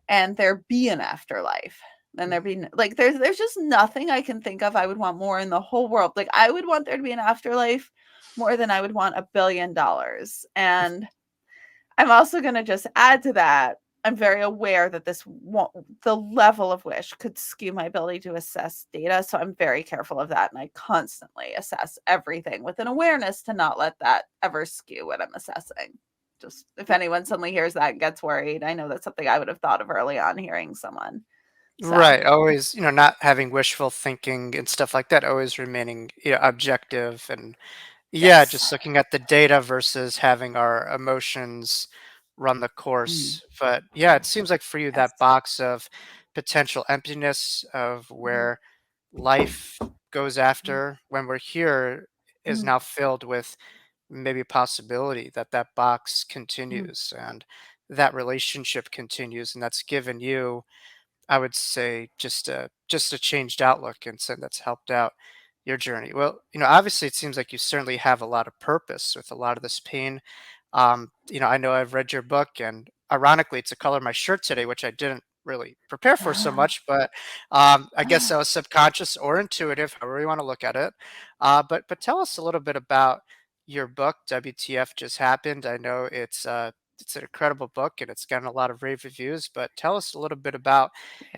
and there be an afterlife than there be, like, there's just nothing I can think of I would want more in the whole world. Like, I would want there to be an afterlife more than I would want $1 billion. And I'm also going to just add to that, I'm very aware that the level of wish could skew my ability to assess data. So I'm very careful of that. And I constantly assess everything with an awareness to not let that ever skew what I'm assessing. Just if anyone suddenly hears that and gets worried, I know that's something I would have thought of early on hearing someone. So, Right, always, not having wishful thinking and stuff like that, always remaining, objective and yeah, yes. just looking at the data versus having our emotions run the Mm, course. But yeah, it seems like for you yes. that box of potential emptiness of Mhm, where life goes mhm, after when we're here is mhm, now filled with maybe a possibility that that box mhm. continues and that relationship continues and that's given you, I would say, just a changed outlook and so that's helped out your journey. Well, obviously it seems like you certainly have a lot of purpose with a lot of this pain. I know I've read your book and ironically it's the color of my shirt today, which I didn't really prepare for so much, but I guess that was subconscious or intuitive, however you want to look at it. But tell us a little bit about your book, WTF Just Happened. I know it's an incredible book and it's gotten a lot of rave reviews, but tell us a little bit about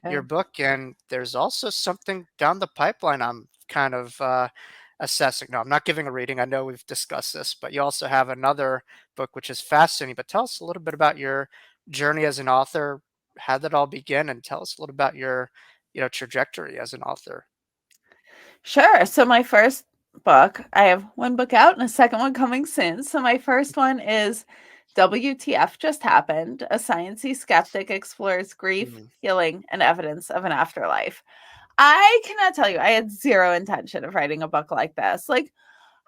Yeah. your book. And there's also something down the pipeline I'm kind of assessing. No, I'm not giving a reading. I know we've discussed this, but you also have another book which is fascinating. But tell us a little bit about your journey as an author. How did it all begin? And tell us a little about your, trajectory as an author. Sure. So my first book, I have one book out and a second one coming soon. So my first one is WTF Just Happened, a Sciencey skeptic explores grief, Mm, healing, and evidence of an afterlife. I cannot tell you, I had zero intention of writing a book like this. Like,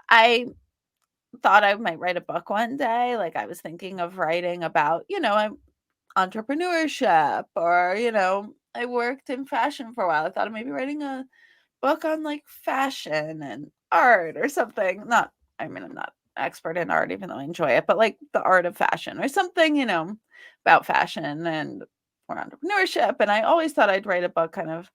I thought I might write a book one day. Like, I was thinking of writing about, entrepreneurship, or, I worked in fashion for a while. I thought of maybe writing a book on, like, fashion and art or something. Not, I mean, I'm not expert in art, even though I enjoy it, but like the art of fashion or something, about fashion and or entrepreneurship. And I always thought I'd write a book kind of,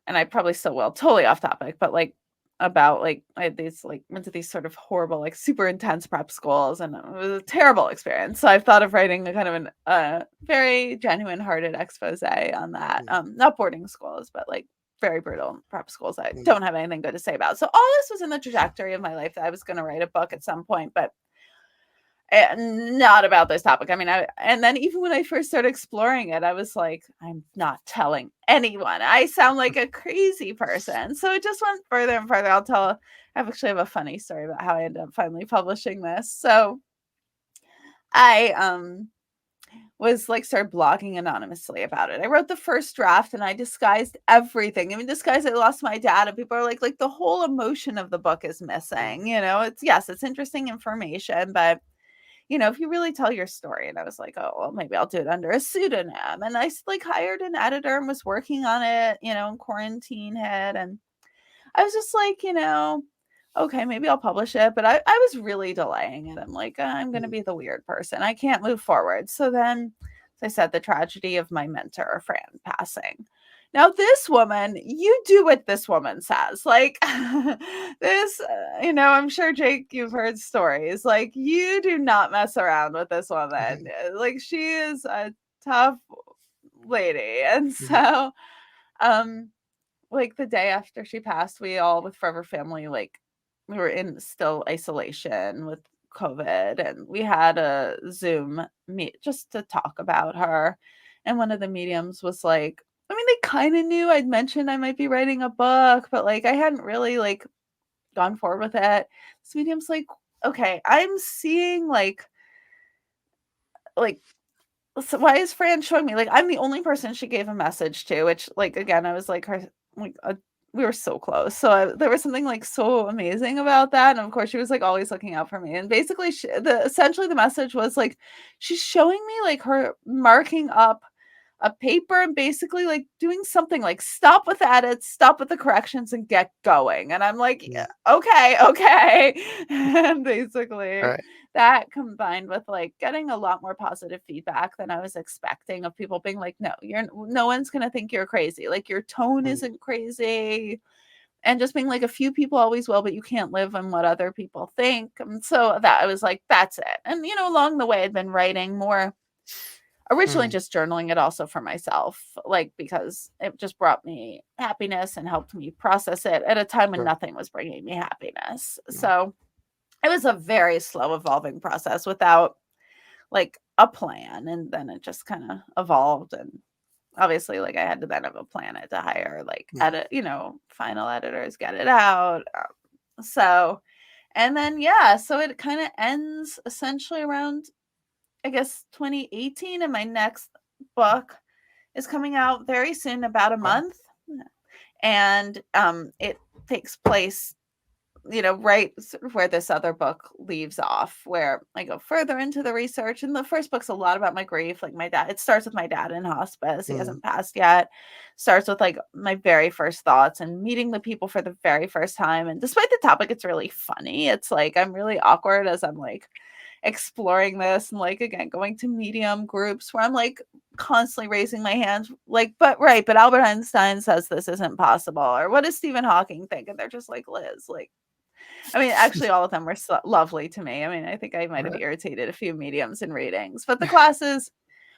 and I probably still will, totally off topic, but like about, like, I had these, like, went to these sort of horrible, like, super intense prep schools, and it was a terrible experience. So I've thought of writing a kind of an very genuine hearted expose on that. mm, Not boarding schools, but like very brutal prep schools I mm, don't have anything good to say about. So all this was in the trajectory of my life that I was going to write a book at some point, but not about this topic. I mean, and then even when I first started exploring it, I was like, I'm not telling anyone. I sound like a crazy person. So it just went further and further. I actually have a funny story about how I ended up finally publishing this. So I was like, started blogging anonymously about it. I wrote the first draft and I disguised everything. I mean, disguised I lost my dad, and people are like the whole emotion of the book is mm, missing. It's, yes, it's interesting information, but if you really tell your story. And I was like, oh, well, maybe I'll do it under a pseudonym. And I, like, hired an editor and was working on it, and quarantine hit. And I was just like, okay, maybe I'll publish it. But I was really delaying it. I'm like, I'm going to mm, be the weird person. I can't move forward. So then, as I said, the tragedy of my mentor, Fran, passing. Now, this woman, you do what this woman says. Like, this, I'm sure, Jake, you've heard stories. Like, you do not mess around with this woman. mhm, Like, she is a tough lady. And mhm, so, um, like, the day after she passed, we all, with Forever Family, like, we were in still isolation with COVID, and we had a Zoom meet just to talk about her. And one of the mediums was like, I mean, they kind of knew I'd mentioned I might be writing a book, but like I hadn't really like gone forward with it. This medium's like, okay, I'm seeing like so why is Fran showing me? Like, I'm the only person she gave a message to, which, like, again, I was like, her, like, we were so close. So there was something like so amazing about that. And of course, she was like always looking out for me. And basically, essentially the message was like, she's showing me like her marking up a paper and basically like doing something like stop with the edits, stop with the corrections, and get going. And I'm like, yeah, okay. And basically, Right. that combined with like getting a lot more positive feedback than I was expecting of people being like, no one's gonna think you're crazy. Like your tone Mm, isn't crazy. And just being like a few people always will, but you can't live on what other people think. And so that I was like, that's it. And along the way I'd been writing more, originally mm, just journaling it also for myself, like because it just brought me happiness and helped me process it at a time when sure. nothing was bringing me happiness. Mm, So it was a very slow evolving process without like a plan, and then it just kind of evolved. And obviously like I had to then have a planet to hire like mm, edit, final editors, get it out. So and then yeah, so it kind of ends essentially around, I guess, 2018, and my next book is coming out very soon, about a wow. month. And it takes place, right sort of where this other book leaves off, where I go further into the research. And the first book's a lot about my grief. Like my dad, it starts with my dad in hospice. He Mm, hasn't passed yet. Starts with like my very first thoughts and meeting the people for the very first time. And despite the topic, it's really funny. It's like I'm really awkward as I'm like exploring this, and like again going to medium groups where I'm like constantly raising my hands like, but Albert Einstein says this isn't possible, or what does Stephen Hawking think? And they're just like, Liz, like, I mean, actually all of them were lovely to me. I mean, I think I might have right. irritated a few mediums in readings, but the classes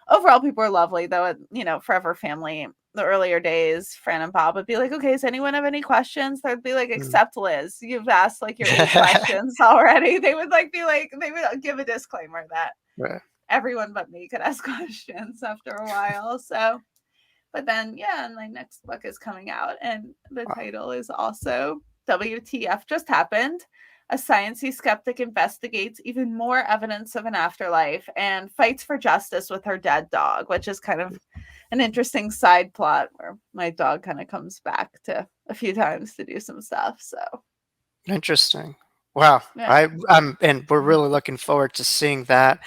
overall, people are lovely. Though, Forever Family, the earlier days, Fran and Bob would be like, okay, does anyone have any questions? They'd be like, Mm. except Liz, you've asked like your 8 questions already. They would they would give a disclaimer that Right. everyone but me could ask questions after a while. So, but then, yeah, and my next book is coming out, and the Wow. title is also WTF Just Happened. A Sciencey skeptic investigates even more evidence of an afterlife and fights for justice with her dead dog, which is kind of an interesting side plot where my dog kind of comes back to a few times to do some stuff. So, Interesting. Wow. yeah. And we're really looking forward to seeing that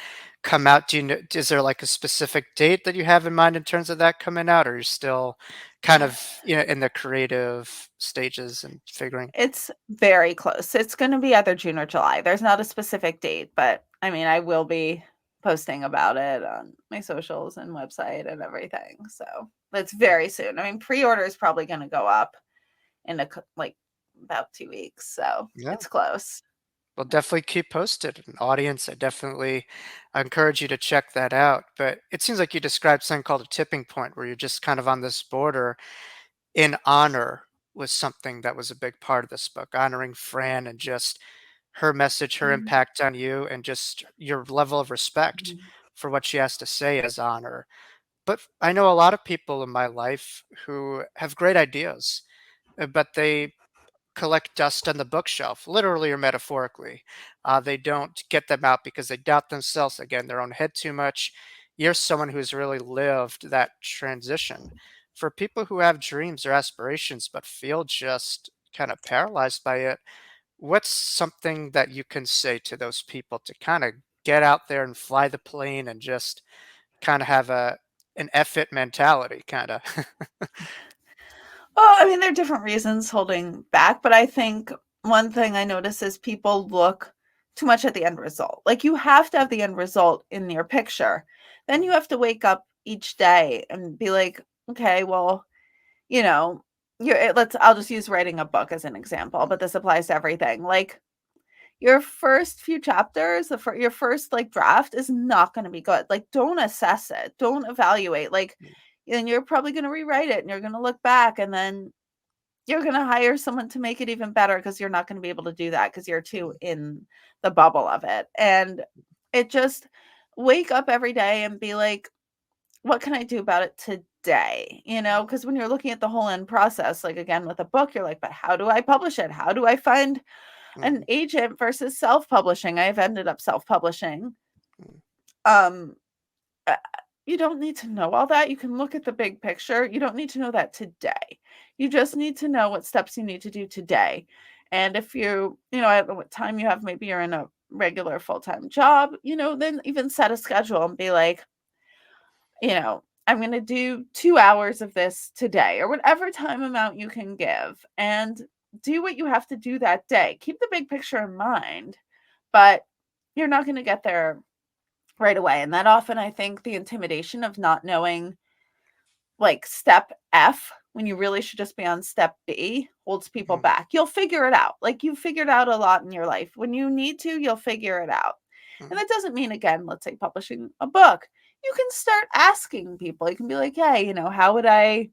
come out. Do you know, is there like a specific date that you have in mind in terms of that coming out, or you're still kind of, in the creative stages and figuring? It's very close. It's going to be either June or July. There's not a specific date, but I mean, I will be posting about it on my socials and website and everything. So it's very soon. I mean, pre-order is probably going to go up in like about 2 weeks. So Yeah. it's close. Well, definitely keep posted. An audience, I encourage you to check that out. But it seems like you described something called a tipping point where you're just kind of on this border. In honor was something that was a big part of this book, honoring Fran and just her message, her Mhm. impact on you, and just your level of respect Mhm. for what she has to say as honor. But I know a lot of people in my life who have great ideas, but they collect dust on the bookshelf, literally or metaphorically. They don't get them out because they doubt themselves, they get in their own head too much. You're someone who's really lived that transition. For people who have dreams or aspirations but feel just kind of paralyzed by it, what's something that you can say to those people to kind of get out there and fly the plane and just kind of have an F it mentality, kind of? Well, I mean, there are different reasons holding back, but I think one thing I notice is people look too much at the end result. Like you have to have the end result in your picture. Then you have to wake up each day and be like, okay, well, you know, I'll just use writing a book as an example, but this applies to everything. Like your first few chapters, your first like draft is not going to be good. Like don't assess it, don't evaluate. Like, and you're probably going to rewrite it and you're going to look back, and then you're going to hire someone to make it even better because you're not going to be able to do that because you're too in the bubble of it. And it just wake up every day and be like, what can I do about it today? You know, because when you're looking at the whole end process, like again with a book, you're like, but how do I publish it? How do I find an Mm, agent versus self-publishing? I've ended up self-publishing. mm, Um, uh, you don't need to know all that. You can look at the big picture. You don't need to know that today. You just need to know what steps you need to do today. And if you know, I don't know what time you have, maybe you're in a regular full-time job, you know, then even set a schedule and be like, you know, I'm going to do 2 hours of this today or whatever time amount you can give and do what you have to do that day. Keep the big picture in mind, but you're not going to get there right away. And that often, I think, the intimidation of not knowing like step F when you really should just be on step B holds people mm, back. You'll figure it out. Like you've figured out a lot in your life. When you need to, you'll figure it out. And mm, that doesn't mean, again, let's say publishing a book. You can start asking people. You can be like, hey, you know, how would I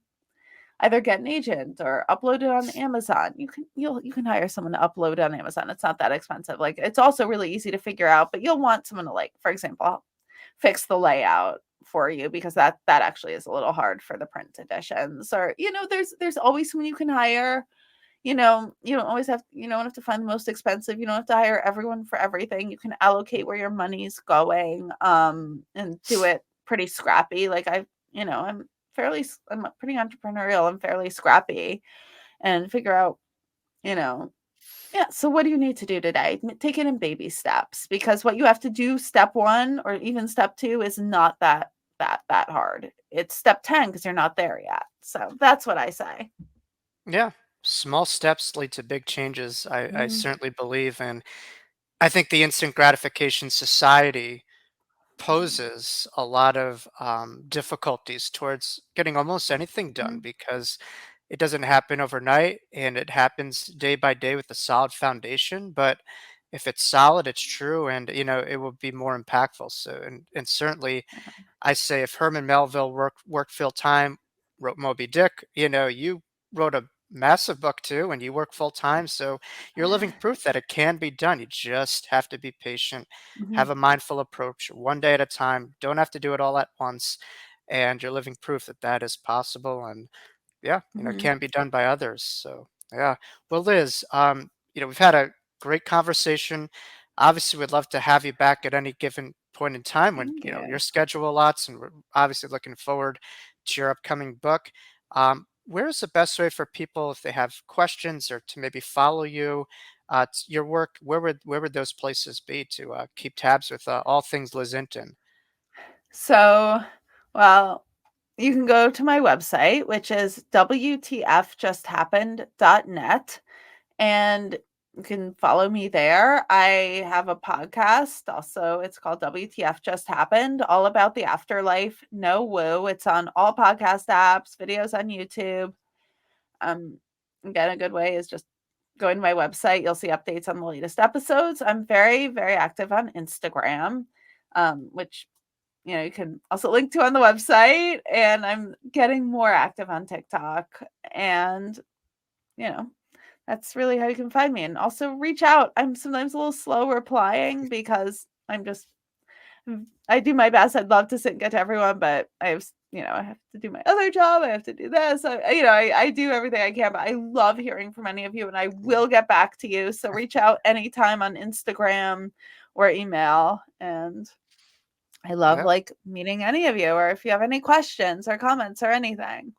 either get an agent or upload it on Amazon? You can hire someone to upload on Amazon. It's not that expensive. Like it's also really easy to figure out, but you'll want someone to like, for example, fix the layout for you because that actually is a little hard for the print editions. Or you know, there's always someone you can hire. You know, you don't always have you don't have to find the most expensive. You don't have to hire everyone for everything. You can allocate where your money's going and do it pretty scrappy. Like you know, I'm pretty entrepreneurial. I'm fairly scrappy and figure out, you know, yeah. So what do you need to do today? Take it in baby steps because what you have to do, step one or even step two, is not that hard. It's step 10 because you're not there yet. So that's what I say. yeah. Small steps lead to big changes. I Mm, certainly believe, and I think the instant gratification society poses a lot of difficulties towards getting almost anything done mm, because it doesn't happen overnight and it happens day by day with a solid foundation. But if it's solid, it's true, and it will be more impactful. So, and certainly, I say if Herman Melville worked full time, wrote Moby Dick, you wrote a massive book too, and you work full time. So you're living proof that it can be done. You just have to be patient, mhm, have a mindful approach, one day at a time. Don't have to do it all at once, and you're living proof that that is possible. And yeah, it mhm, can be done by others. So yeah. Well, Liz, we've had a great conversation. Obviously, we'd love to have you back at any given point in time when thank your you. schedule allots, and we're obviously looking forward to your upcoming book. Where's the best way for people if they have questions or to maybe follow you, your work? Where would those places be to keep tabs with all things Liz Entin? So, well, you can go to my website, which is wtfjusthappened.net, and you can follow me there. I have a podcast also. It's called WTF Just Happened, all about the afterlife. No woo. It's on all podcast apps, videos on YouTube. Um, Again, a good way is just going to my website. You'll see updates on the latest episodes. I'm very, very active on Instagram, which you can also link to on the website. And I'm getting more active on TikTok. And, you know, that's really how you can find me. And also reach out. I'm sometimes a little slow replying because I do my best. I'd love to sit and get to everyone, but I have to do my other job. I have to do this. I do everything I can, but I love hearing from any of you and I will get back to you. So reach out anytime on Instagram or email. And I love Yeah, like meeting any of you or if you have any questions or comments or anything.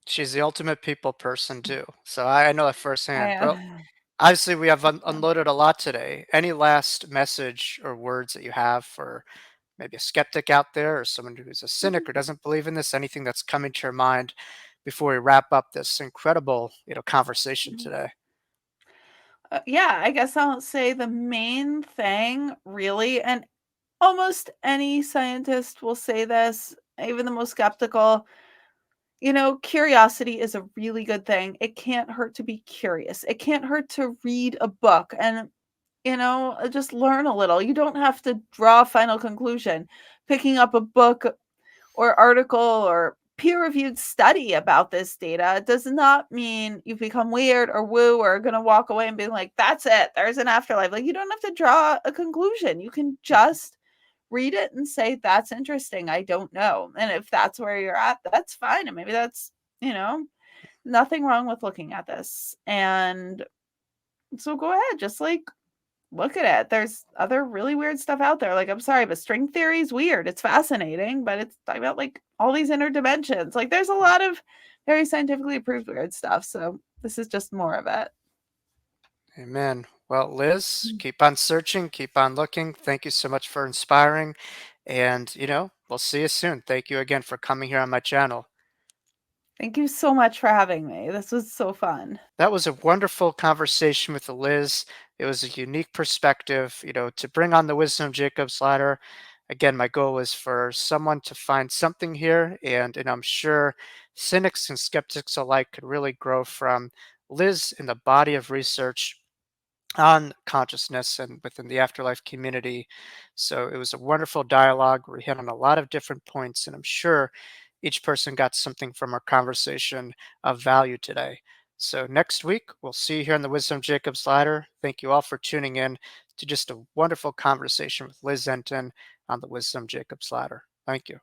she's the ultimate people person too. So I know that I firsthand. Well, am. obviously, we have unloaded a lot today. Any last message or words that you have for maybe a skeptic out there or someone who's a cynic or doesn't believe in this? Anything that's coming to your mind before we wrap up this incredible, conversation today? Yeah, I guess I'll say the main thing really, and almost any scientist will say this, even the most skeptical, curiosity is a really good thing. It can't hurt to be curious. It can't hurt to read a book and, just learn a little. You don't have to draw a final conclusion. Picking up a book or article or peer-reviewed study about this data does not mean you've become weird or woo or going to walk away and be like, that's it, there's an afterlife. Like, you don't have to draw a conclusion. You can just read it and say, that's interesting, I don't know. And if that's where you're at, that's fine. And maybe that's, nothing wrong with looking at this. And so go ahead, just like look at it. There's other really weird stuff out there. Like, I'm sorry, but string theory is weird. It's fascinating, but it's talking about like all these interdimensions. Like, there's a lot of very scientifically approved weird stuff. So this is just more of it. Amen. Well, Liz, keep on searching, keep on looking. Thank you so much for inspiring. And, we'll see you soon. Thank you again for coming here on my channel. Thank you so much for having me. This was so fun. That was a wonderful conversation with Liz. It was a unique perspective, to bring on the Wisdom of Jacob's Ladder. Again, my goal was for someone to find something here, and I'm sure cynics and skeptics alike could really grow from Liz in the body of research on consciousness and within the afterlife community. So it was a wonderful dialogue. We hit on a lot of different points, and I'm sure each person got something from our conversation of value today. So next week, we'll see you here on the Wisdom of Jacob's Ladder. Thank you all for tuning in to just a wonderful conversation with Liz Entin on the Wisdom of Jacob's Ladder. Thank you.